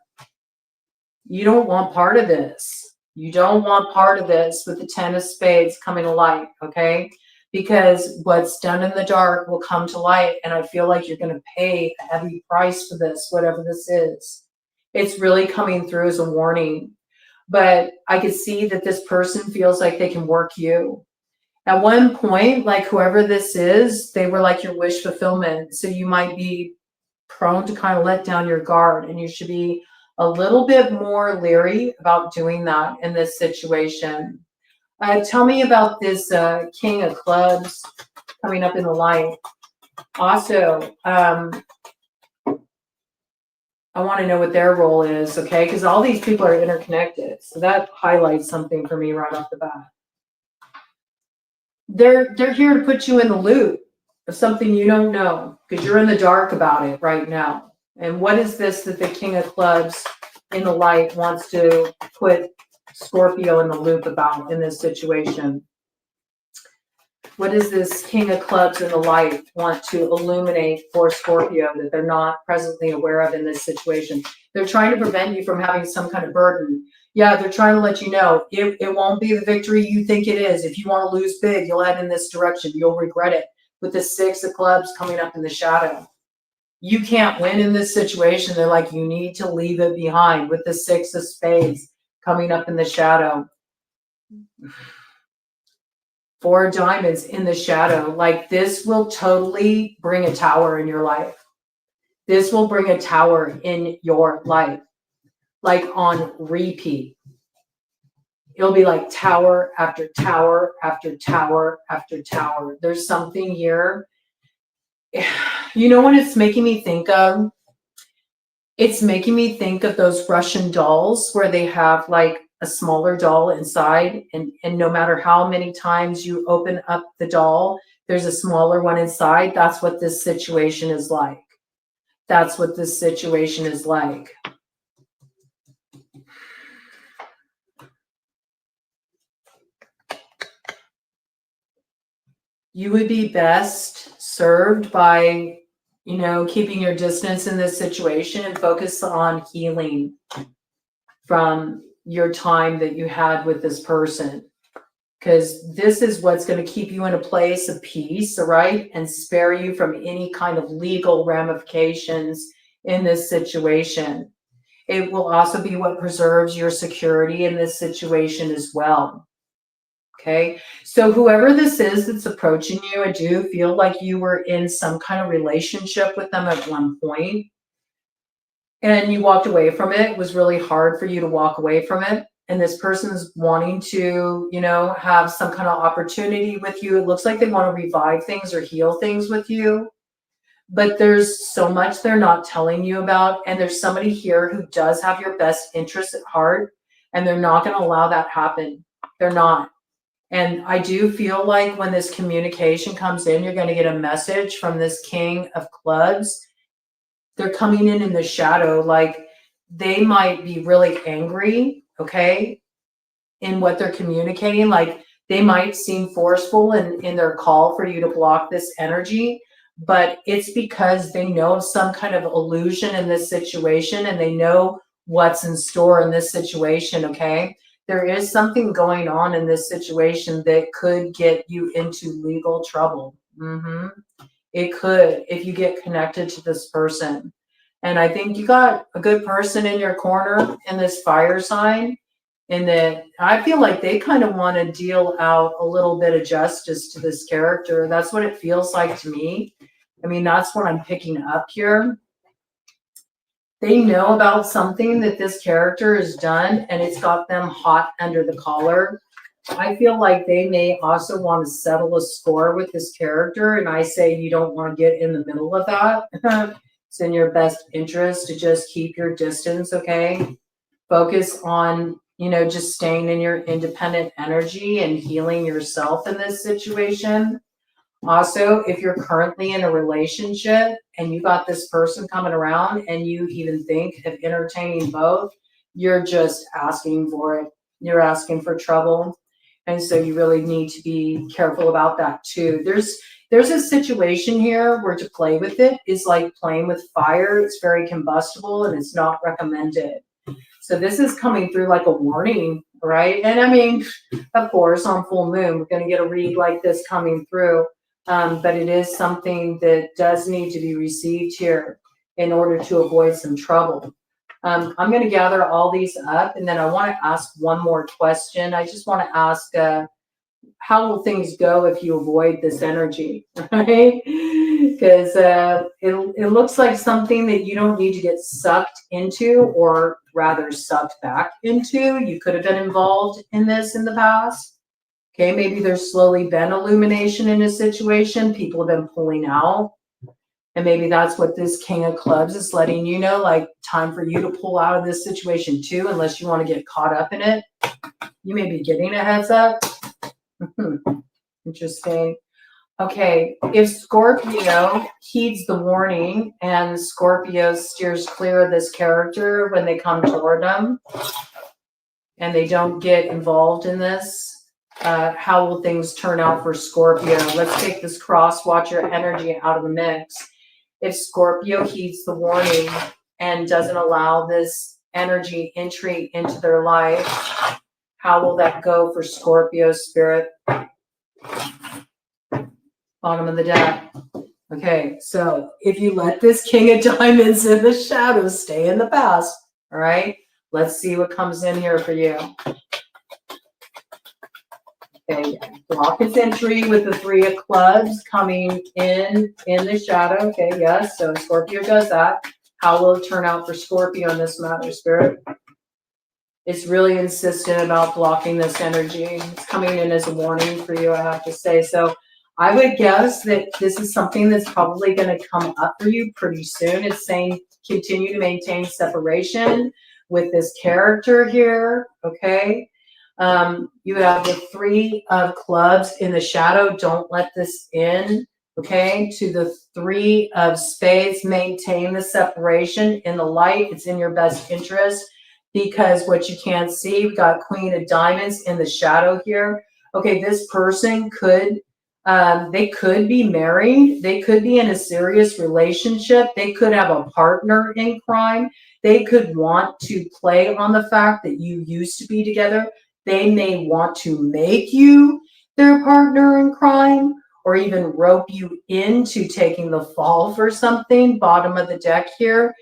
Speaker 1: You don't want part of this. You don't want part of this with the 10 of Spades coming to light, okay? Because what's done in the dark will come to light, and I feel like you're going to pay a heavy price for this, whatever this is. It's really coming through as a warning. But I could see that this person feels like they can work you. At one point, like whoever this is, they were like your wish fulfillment. So you might be prone to kind of let down your guard, and you should be a little bit more leery about doing that in this situation. Tell me about this King of Clubs coming up in the light. Also, I want to know what their role is, okay? Because all these people are interconnected. So that highlights something for me right off the bat. They're here to put you in the loop of something you don't know, because you're in the dark about it right now. And what is this that the King of Clubs in the light wants to put Scorpio in the loop about in this situation? What does this King of Clubs in the light want to illuminate for Scorpio that they're not presently aware of in this situation? They're trying to prevent you from having some kind of burden. Yeah, they're trying to let you know it won't be the victory you think it is. If you want to lose big, you'll head in this direction. You'll regret it. With the 6 of Clubs coming up in the shadow, you can't win in this situation. They're like, you need to leave it behind. With the 6 of Spades coming up in the shadow, 4 of Diamonds in the shadow. Like, this will totally bring a tower in your life. This will bring a tower in your life, like on repeat. It'll be like tower after tower after tower after tower. There's something here. You know what it's making me think of? It's making me think of those Russian dolls where they have like a smaller doll inside, and no matter how many times you open up the doll, There's a smaller one inside. That's what this situation is like. That's what this situation is like. You would be best served by, you know, keeping your distance in this situation and focus on healing from your time that you had with this person. Because this is what's going to keep you in a place of peace, all right, and spare you from any kind of legal ramifications in this situation. It will also be what preserves your security in this situation as well. Okay, so whoever this is that's approaching you, I do feel like you were in some kind of relationship with them at one point and you walked away from it. It was really hard for you to walk away from it. And this person is wanting to, you know, have some kind of opportunity with you. It looks like they want to revive things or heal things with you. But there's so much they're not telling you about. And there's somebody here who does have your best interest at heart. And they're not going to allow that happen. They're not. And I do feel like when this communication comes in, you're going to get a message from this King of Clubs. They're coming in the shadow, like they might be really angry, okay, in what they're communicating. Like they might seem forceful in their call for you to block this energy, but it's because they know of some kind of illusion in this situation and they know what's in store in this situation, okay? There is something going on in this situation that could get you into legal trouble. It could, if you get connected to this person. And I think you got a good person in your corner in this fire sign. And that I feel like they kind of want to deal out a little bit of justice to this character. That's what it feels like to me. I mean, that's what I'm picking up here. They know about something that this character has done, and it's got them hot under the collar. I feel like they may also want to settle a score with this character, and I say you don't want to get in the middle of that. It's in your best interest to just keep your distance, okay? Focus on, you know, just staying in your independent energy and healing yourself in this situation. Also, if you're currently in a relationship and you got this person coming around and you even think of entertaining both, you're just asking for it. You're asking for trouble. And so you really need to be careful about that too. There's a situation here where to play with it is like playing with fire. It's very combustible and it's not recommended. So this is coming through like a warning, right? And I mean, of course, on full moon, we're going to get a read like this coming through. But it is something that does need to be received here in order to avoid some trouble. I'm going to gather all these up, and then I want to ask one more question. I just want to ask, how will things go if you avoid this energy, right? Because it looks like something that you don't need to get sucked into, or rather sucked back into. You could have been involved in this in the past. Okay, maybe there's slowly been illumination in a situation. People have been pulling out. And maybe that's what this King of Clubs is letting you know, like time for you to pull out of this situation too, unless you want to get caught up in it. You may be getting a heads up. Interesting. Okay, if Scorpio heeds the warning and Scorpio steers clear of this character when they come toward them and they don't get involved in this, how will things turn out for Scorpio? Let's take this cross watcher energy out of the mix. If Scorpio heeds the warning and doesn't allow this energy entry into their life, how will that go for Scorpio spirit? Bottom of the deck. Okay, so if you let this King of Diamonds in the shadows stay in the past, all right, let's see what comes in here for you. Okay, block its entry with the Three of Clubs coming in the shadow. Okay, yes, so Scorpio does that. How will it turn out for Scorpio in this matter, Spirit? It's really insistent about blocking this energy. It's coming in as a warning for you, I have to say. So I would guess that this is something that's probably going to come up for you pretty soon. It's saying continue to maintain separation with this character here, okay? You have the 3 of clubs in the shadow. Don't let this in. Okay, to the 3 of spades, maintain the separation in the light. It's in your best interest because what you can't see, we've got Queen of Diamonds in the shadow here. Okay, this person could, they could be married. They could be in a serious relationship. They could have a partner in crime. They could want to play on the fact that you used to be together. They may want to make you their partner in crime, or even rope you into taking the fall for something. Bottom of the deck here.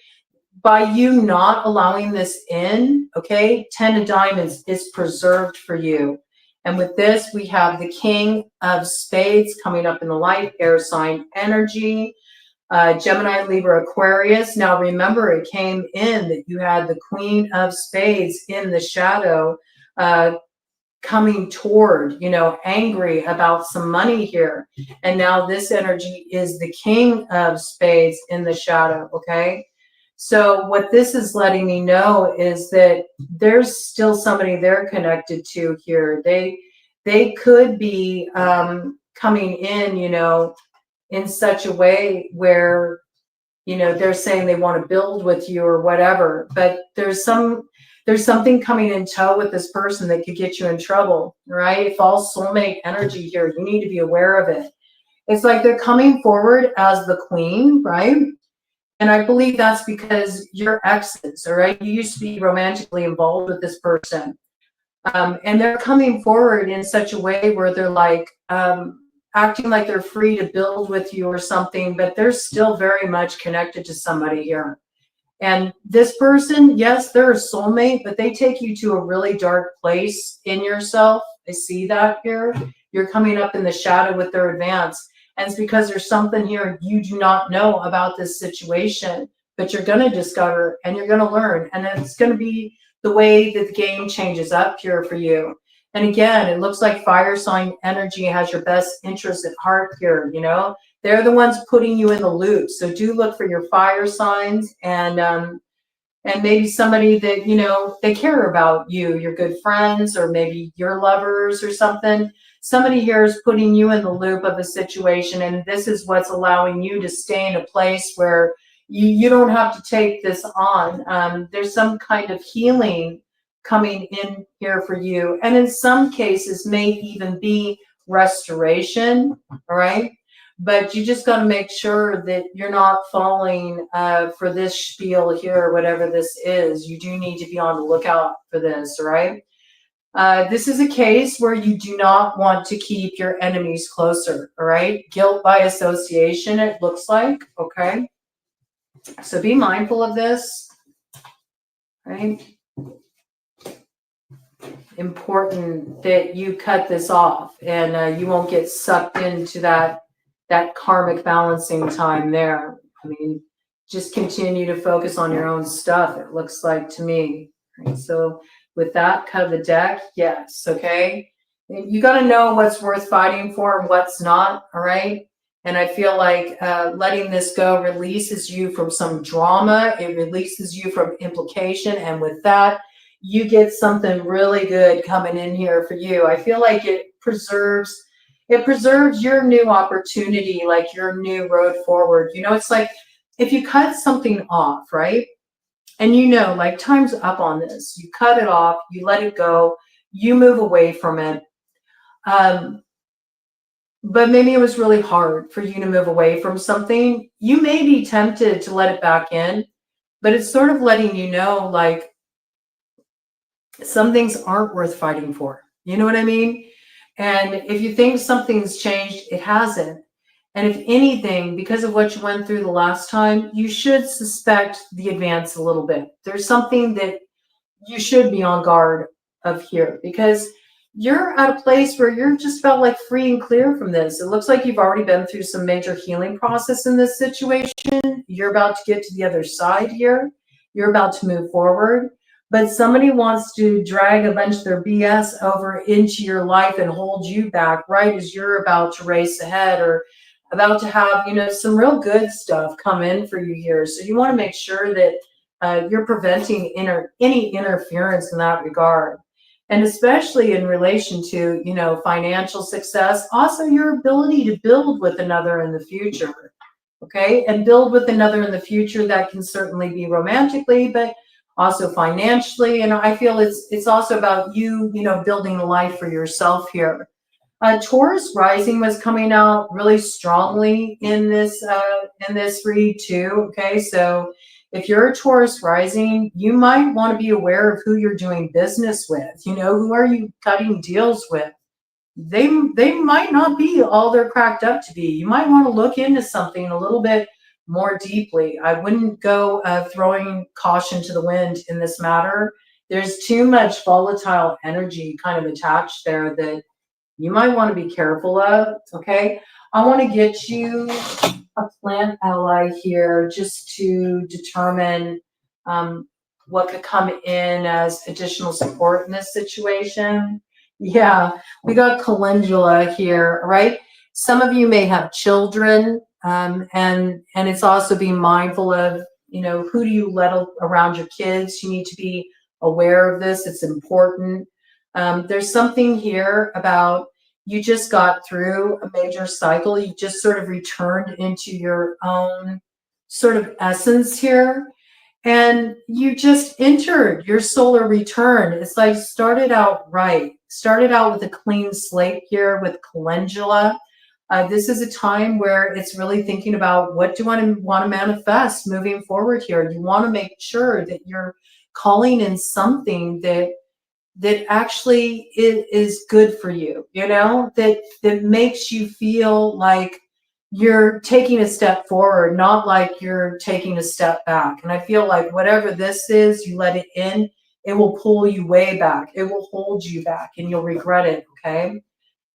Speaker 1: By you not allowing this in, okay, 10 of Diamonds is preserved for you. And with this, we have the King of Spades coming up in the light, air sign energy. Gemini, Libra, Aquarius. Now remember, it came in that you had the Queen of Spades in the shadow, coming toward, angry about some money here. And now this energy is the King of Spades in the shadow, okay? So what this is letting me know is that there's still somebody they're connected to here. They could be coming in, in such a way where, they're saying they want to build with you or whatever, but there's something coming in tow with this person that could get you in trouble, right? False soulmate energy here. You need to be aware of it. It's like they're coming forward as the queen, right? And I believe that's because you're exes, all right? You used to be romantically involved with this person. And they're coming forward in such a way where they're like, acting like they're free to build with you or something, but they're still very much connected to somebody here. And this person, yes, they're a soulmate, but they take you to a really dark place in yourself. I see that here. You're coming up in the shadow with their advance. And it's because there's something here you do not know about this situation, but you're going to discover and you're going to learn. And it's going to be the way that the game changes up here for you. And again, it looks like fire sign energy has your best interest at heart here, They're the ones putting you in the loop. So do look for your fire signs and maybe somebody that, they care about you, your good friends, or maybe your lovers or something. Somebody here is putting you in the loop of a situation, and this is what's allowing you to stay in a place where you don't have to take this on. There's some kind of healing coming in here for you. And in some cases may even be restoration, all right? But you just got to make sure that you're not falling for this spiel here, or whatever this is. You do need to be on the lookout for this, right? This is a case where you do not want to keep your enemies closer, all right? Guilt by association, it looks like, okay? So be mindful of this, right? Important that you cut this off and you won't get sucked into that karmic balancing time there. I mean, just continue to focus on your own stuff, it looks like to me. Right? So with that, cut of the deck, yes, okay? You got to know what's worth fighting for and what's not, all right? And I feel like letting this go releases you from some drama. It releases you from implication. And with that, you get something really good coming in here for you. I feel like it preserves your new opportunity, like your new road forward. It's like if you cut something off, right? And like time's up on this. You cut it off, you let it go, you move away from it. But maybe it was really hard for you to move away from something. You may be tempted to let it back in, but it's sort of letting you know, like, some things aren't worth fighting for. You know what I mean? And if you think something's changed, it hasn't. And if anything, because of what you went through the last time, you should suspect the advance a little bit. There's something that you should be on guard of here, because you're at a place where you're just about like free and clear from this. It looks like you've already been through some major healing process in this situation. You're about to get to the other side here. You're about to move forward. But somebody wants to drag a bunch of their BS over into your life and hold you back right as you're about to race ahead, or about to have, some real good stuff come in for you here. So you want to make sure that you're preventing any interference in that regard. And especially in relation to, you know, financial success, also your ability to build with another in the future. Okay, and build with another in the future. That can certainly be romantically, but also financially. And I feel it's also about you, you know, building a life for yourself here. Taurus rising was coming out really strongly in this read too. Okay, so if you're a Taurus rising, you might want to be aware of who you're doing business with. You know, who are you cutting deals with? They might not be all they're cracked up to be. You might want to look into something a little bit more deeply. I wouldn't go throwing caution to the wind in this matter. There's too much volatile energy kind of attached there that you might want to be careful of. Okay, I want to get you a plant ally here just to determine what could come in as additional support in this situation. Yeah, we got calendula here, right? Some of you may have children, and it's also being mindful of, you know, who do you let around your kids. You need to be aware of this. It's important. There's something here about you just got through a major cycle. You just sort of returned into your own sort of essence here. And you just entered your solar return. It's like started out right. Started out with a clean slate here with calendula. This is a time where it's really thinking about what do I want to manifest moving forward here. You want to make sure that you're calling in something that actually is good for you, you know, that makes you feel like you're taking a step forward, not like you're taking a step back. And I feel like whatever this is, you let it in, it will pull you way back. It will hold you back and you'll regret it, okay?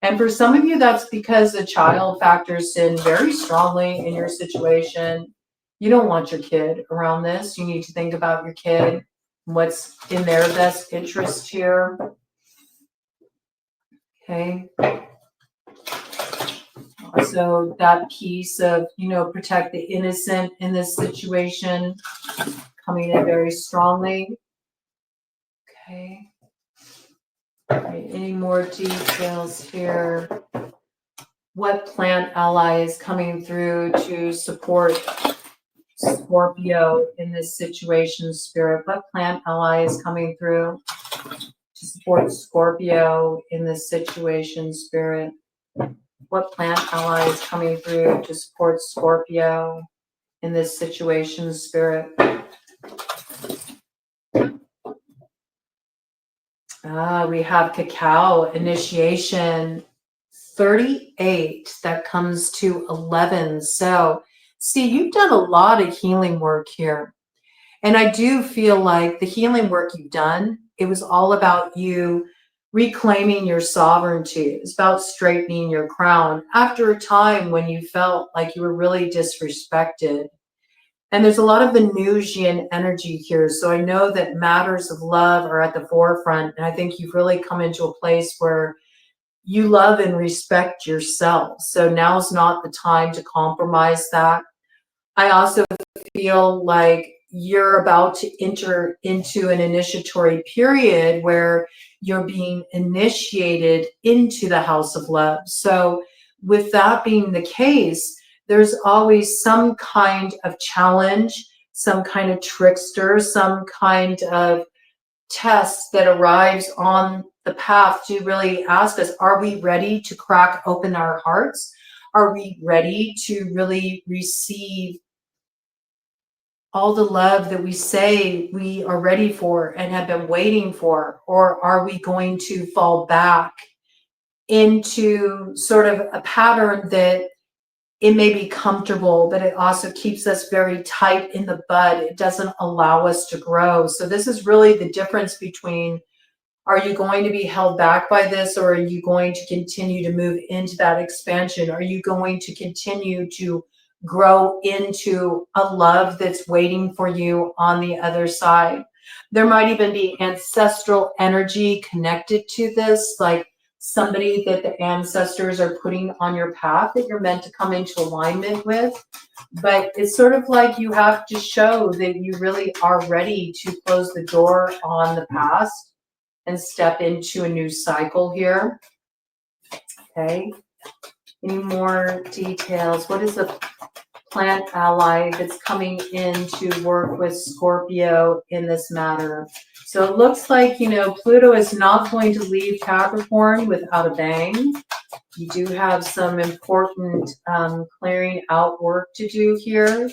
Speaker 1: And for some of you, that's because a child factors in very strongly in your situation. You don't want your kid around this. You need to think about your kid, what's in their best interest here. Okay. Also, that piece of, you know, protect the innocent in this situation coming in very strongly. Okay. All right, any more details here? What plant ally is coming through to support Scorpio in this situation, Spirit? What plant ally is coming through to support Scorpio in this situation, Spirit? What plant ally is coming through to support Scorpio in this situation, Spirit? We have cacao initiation 38 that comes to 11. So see, you've done a lot of healing work here. And I do feel like the healing work you've done, it was all about you reclaiming your sovereignty. It's about straightening your crown after a time when you felt like you were really disrespected. And there's a lot of Venusian energy here. So I know that matters of love are at the forefront. And I think you've really come into a place where you love and respect yourself. So now's not the time to compromise that. I also feel like you're about to enter into an initiatory period where you're being initiated into the house of love. So with that being the case, there's always some kind of challenge, some kind of trickster, some kind of test that arrives on the path to really ask us, are we ready to crack open our hearts? Are we ready to really receive all the love that we say we are ready for and have been waiting for? Or are we going to fall back into sort of a pattern that it may be comfortable, but it also keeps us very tight in the bud. It doesn't allow us to grow. So this is really the difference between, are you going to be held back by this, or are you going to continue to move into that expansion? Are you going to continue to grow into a love that's waiting for you on the other side? There might even be ancestral energy connected to this, like somebody that the ancestors are putting on your path that you're meant to come into alignment with. But it's sort of like you have to show that you really are ready to close the door on the past and step into a new cycle here. Okay. Any more details? What is the plant ally that's coming in to work with Scorpio in this matter? So it looks like, you know, Pluto is not going to leave Capricorn without a bang. You do have some important clearing out work to do here,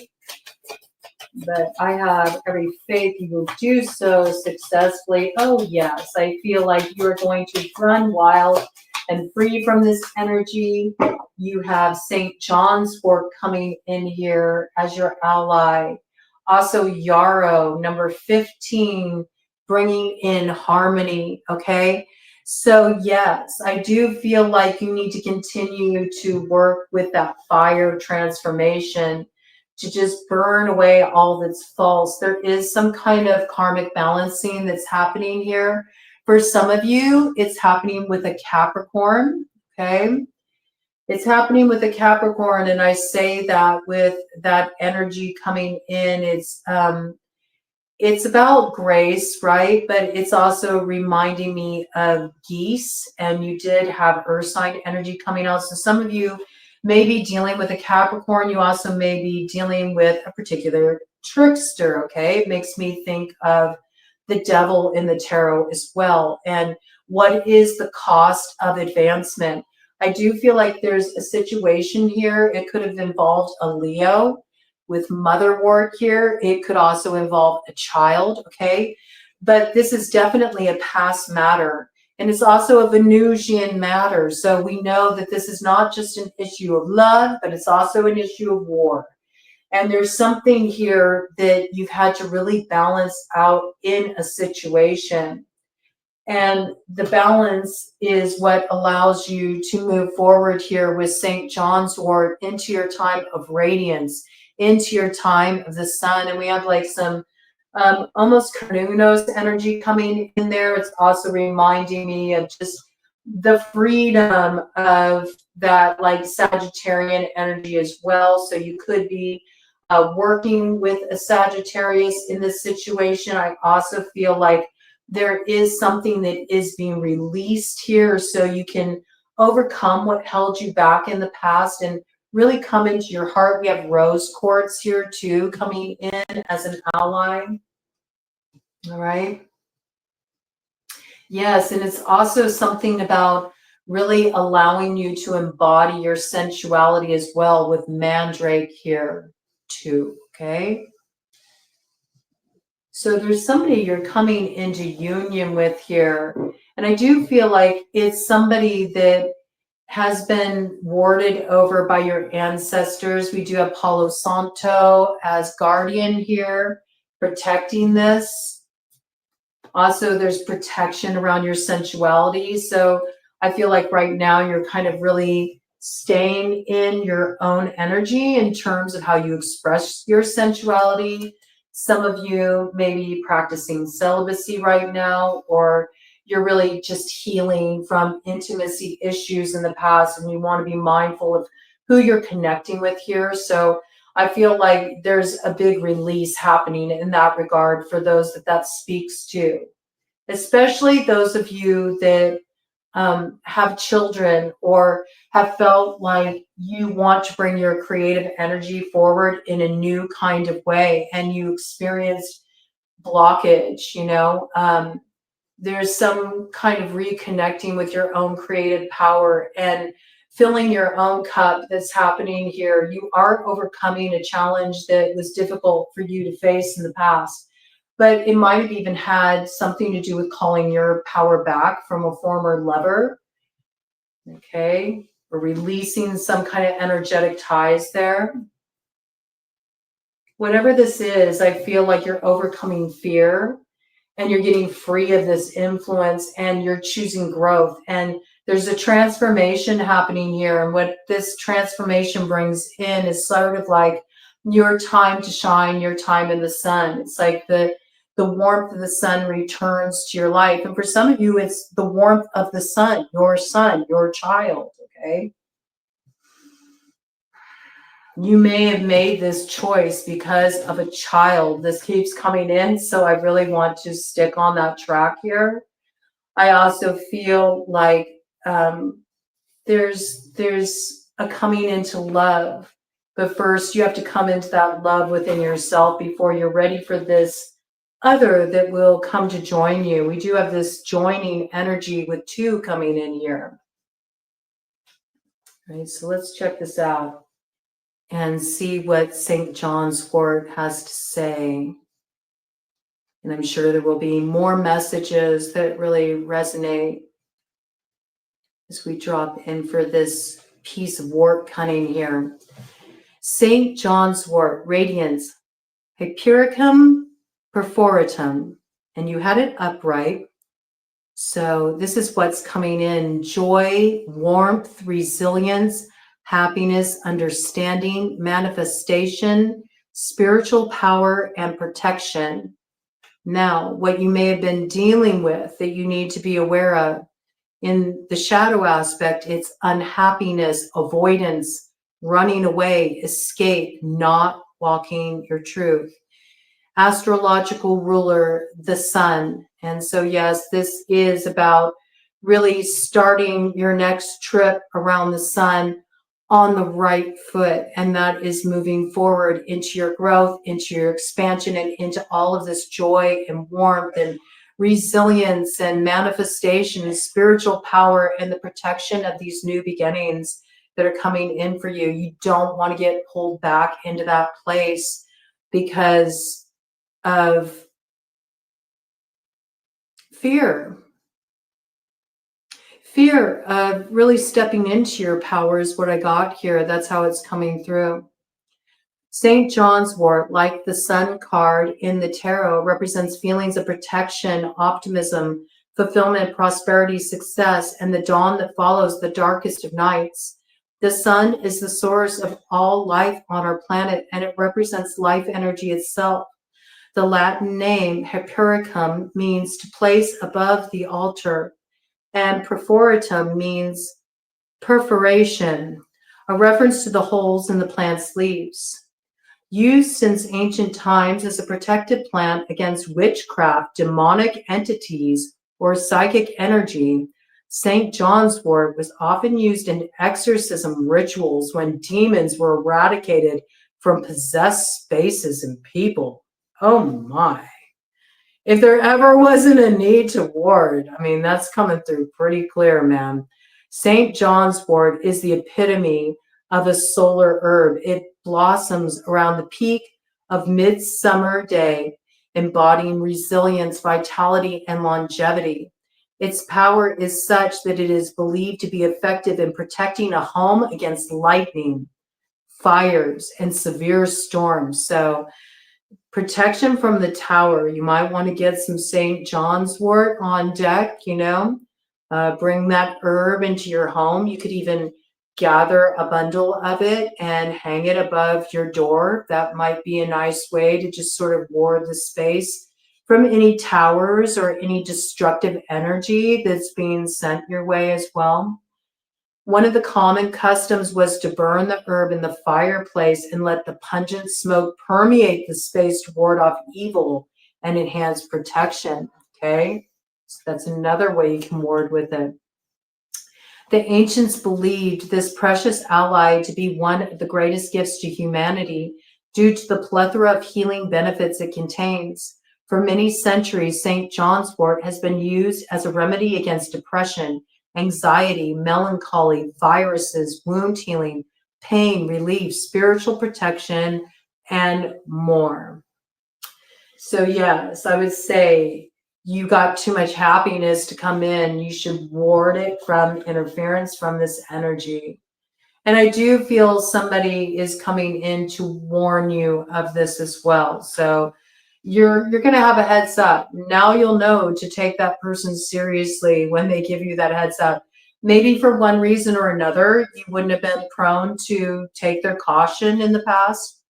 Speaker 1: but I have every faith you will do so successfully. Oh yes, I feel like you're going to run wild and free from this energy. You have St. John's wort coming in here as your ally. Also Yarrow, number 15, bringing in harmony, okay? So yes, I do feel like you need to continue to work with that fire transformation to just burn away all that's false. There is some kind of karmic balancing that's happening here. For some of you, it's happening with a Capricorn, okay? It's happening with a Capricorn, and I say that with that energy coming in, it's about grace, right? But it's also reminding me of geese, and you did have earth sign energy coming out. So some of you may be dealing with a Capricorn. You also may be dealing with a particular trickster, okay? It makes me think of the devil in the tarot as well. And what is the cost of advancement? I do feel like there's a situation here. It could have involved a Leo with motherwort here. It could also involve a child, okay? But this is definitely a past matter. And it's also a Venusian matter. So we know that this is not just an issue of love, but it's also an issue of war. And there's something here that you've had to really balance out in a situation. And the balance is what allows you to move forward here with St. John's wort into your time of radiance, into your time of the sun. And we have like some almost Carnunos energy coming in there. It's also reminding me of just the freedom of that like Sagittarian energy as well. So you could be working with a Sagittarius in this situation. I also feel like there is something that is being released here so you can overcome what held you back in the past and really come into your heart. We have rose quartz here too coming in as an ally. All right. Yes, and it's also something about really allowing you to embody your sensuality as well with Mandrake here too, okay? So there's somebody you're coming into union with here. And I do feel like it's somebody that has been warded over by your ancestors. We do have Palo Santo as guardian here, protecting this. Also, there's protection around your sensuality. So I feel like right now you're kind of really staying in your own energy in terms of how you express your sensuality. Some of you may be practicing celibacy right now, or you're really just healing from intimacy issues in the past, and you want to be mindful of who you're connecting with here. So I feel like there's a big release happening in that regard for those that speaks to, especially those of you that have children or have felt like you want to bring your creative energy forward in a new kind of way and you experienced blockage, you know. There's some kind of reconnecting with your own creative power and filling your own cup that's happening here. You are overcoming a challenge that was difficult for you to face in the past, but it might have even had something to do with calling your power back from a former lover, okay? Or releasing some kind of energetic ties there. Whatever this is, I feel like you're overcoming fear and you're getting free of this influence and you're choosing growth. And there's a transformation happening here. And what this transformation brings in is sort of like your time to shine, your time in the sun. It's like the warmth of the sun returns to your life. And for some of you, it's the warmth of the sun, your child, okay? You may have made this choice because of a child. This keeps coming in, so I really want to stick on that track here. I also feel like there's a coming into love, but first you have to come into that love within yourself before you're ready for this other that will come to join you. We do have this joining energy with two coming in here. All right, so let's check this out and see what St. John's Wort has to say. And I'm sure there will be more messages that really resonate as we drop in for this piece of wort cunning here. St. John's Wort, radiance, Hypericum perforatum, and you had it upright. So this is what's coming in: joy, warmth, resilience, happiness, understanding, manifestation, spiritual power, and protection. Now, what you may have been dealing with that you need to be aware of in the shadow aspect, it's unhappiness, avoidance, running away, escape, not walking your truth. Astrological ruler, the sun. And so, yes, this is about really starting your next trip around the sun on the right foot. And that is moving forward into your growth, into your expansion, and into all of this joy and warmth and resilience and manifestation and spiritual power and the protection of these new beginnings that are coming in for you. You don't want to get pulled back into that place because of fear of really stepping into your power is what I got here. That's how it's coming through. St. John's Wort, like the Sun card in the tarot, represents feelings of protection, optimism, fulfillment, prosperity, success, and the dawn that follows the darkest of nights. The sun is the source of all life on our planet, and it represents life energy itself. The Latin name Hypericum means to place above the altar, and perforatum means perforation, a reference to the holes in the plant's leaves. Used since ancient times as a protective plant against witchcraft, demonic entities, or psychic energy, St. John's Wort was often used in exorcism rituals when demons were eradicated from possessed spaces and people. Oh my. If there ever wasn't a need to ward, I mean, that's coming through pretty clear, man. St. John's Wort is the epitome of a solar herb. It blossoms around the peak of midsummer day, embodying resilience, vitality, and longevity. Its power is such that it is believed to be effective in protecting a home against lightning, fires, and severe storms. So protection from the tower. You might want to get some St. John's Wort on deck, bring that herb into your home. You could even gather a bundle of it and hang it above your door. That might be a nice way to just sort of ward the space from any towers or any destructive energy that's being sent your way as well. One of the common customs was to burn the herb in the fireplace and let the pungent smoke permeate the space to ward off evil and enhance protection. Okay, so that's another way you can ward with it. The ancients believed this precious ally to be one of the greatest gifts to humanity due to the plethora of healing benefits it contains. For many centuries, St. John's Wort has been used as a remedy against depression, anxiety, melancholy, viruses, wound healing, pain, relief, spiritual protection, and more. So yes, I would say you got too much happiness to come in. You should ward it from interference from this energy. And I do feel somebody is coming in to warn you of this as well. So you're going to have a heads up. Now you'll know to take that person seriously when they give you that heads up. Maybe for one reason or another, you wouldn't have been prone to take their caution in the past.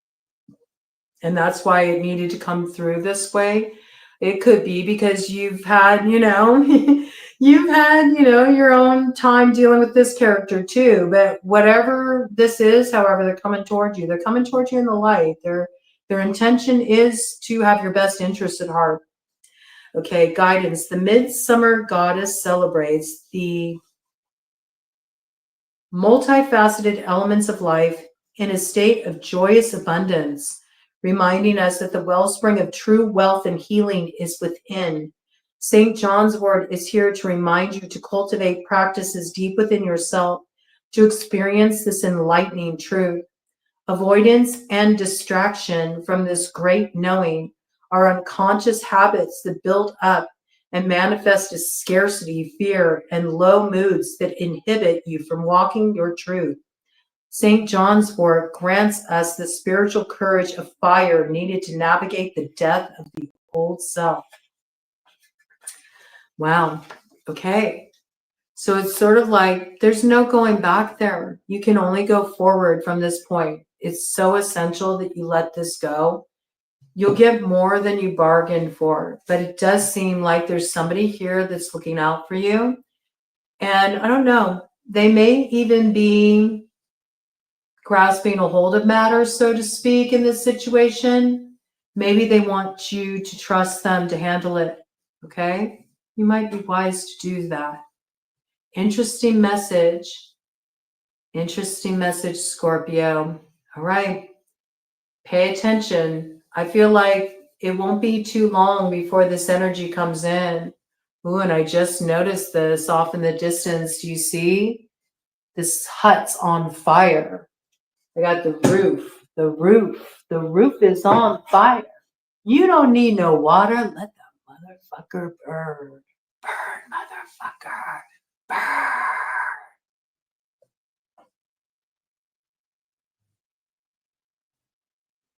Speaker 1: And that's why it needed to come through this way. It could be because you've had, your own time dealing with this character too. But whatever this is, however they're coming towards you in the light. Their intention is to have your best interest at heart. Okay, guidance. The midsummer goddess celebrates the multifaceted elements of life in a state of joyous abundance, reminding us that the wellspring of true wealth and healing is within. St. John's wort is here to remind you to cultivate practices deep within yourself to experience this enlightening truth. Avoidance and distraction from this great knowing are unconscious habits that build up and manifest as scarcity, fear, and low moods that inhibit you from walking your truth. St. John's wort grants us the spiritual courage of fire needed to navigate the death of the old self. Wow. Okay. So it's sort of like there's no going back there. You can only go forward from this point. It's so essential that you let this go. You'll get more than you bargained for, but it does seem like there's somebody here that's looking out for you. And I don't know, they may even be grasping a hold of matters, so to speak, in this situation. Maybe they want you to trust them to handle it. Okay? You might be wise to do that. Interesting message. Interesting message, Scorpio. All right. Pay attention. I feel like it won't be too long before this energy comes in. Ooh, and I just noticed this off in the distance. Do you see? This hut's on fire. I got the roof. The roof is on fire. You don't need no water. Let the motherfucker burn. Burn, motherfucker. Burn.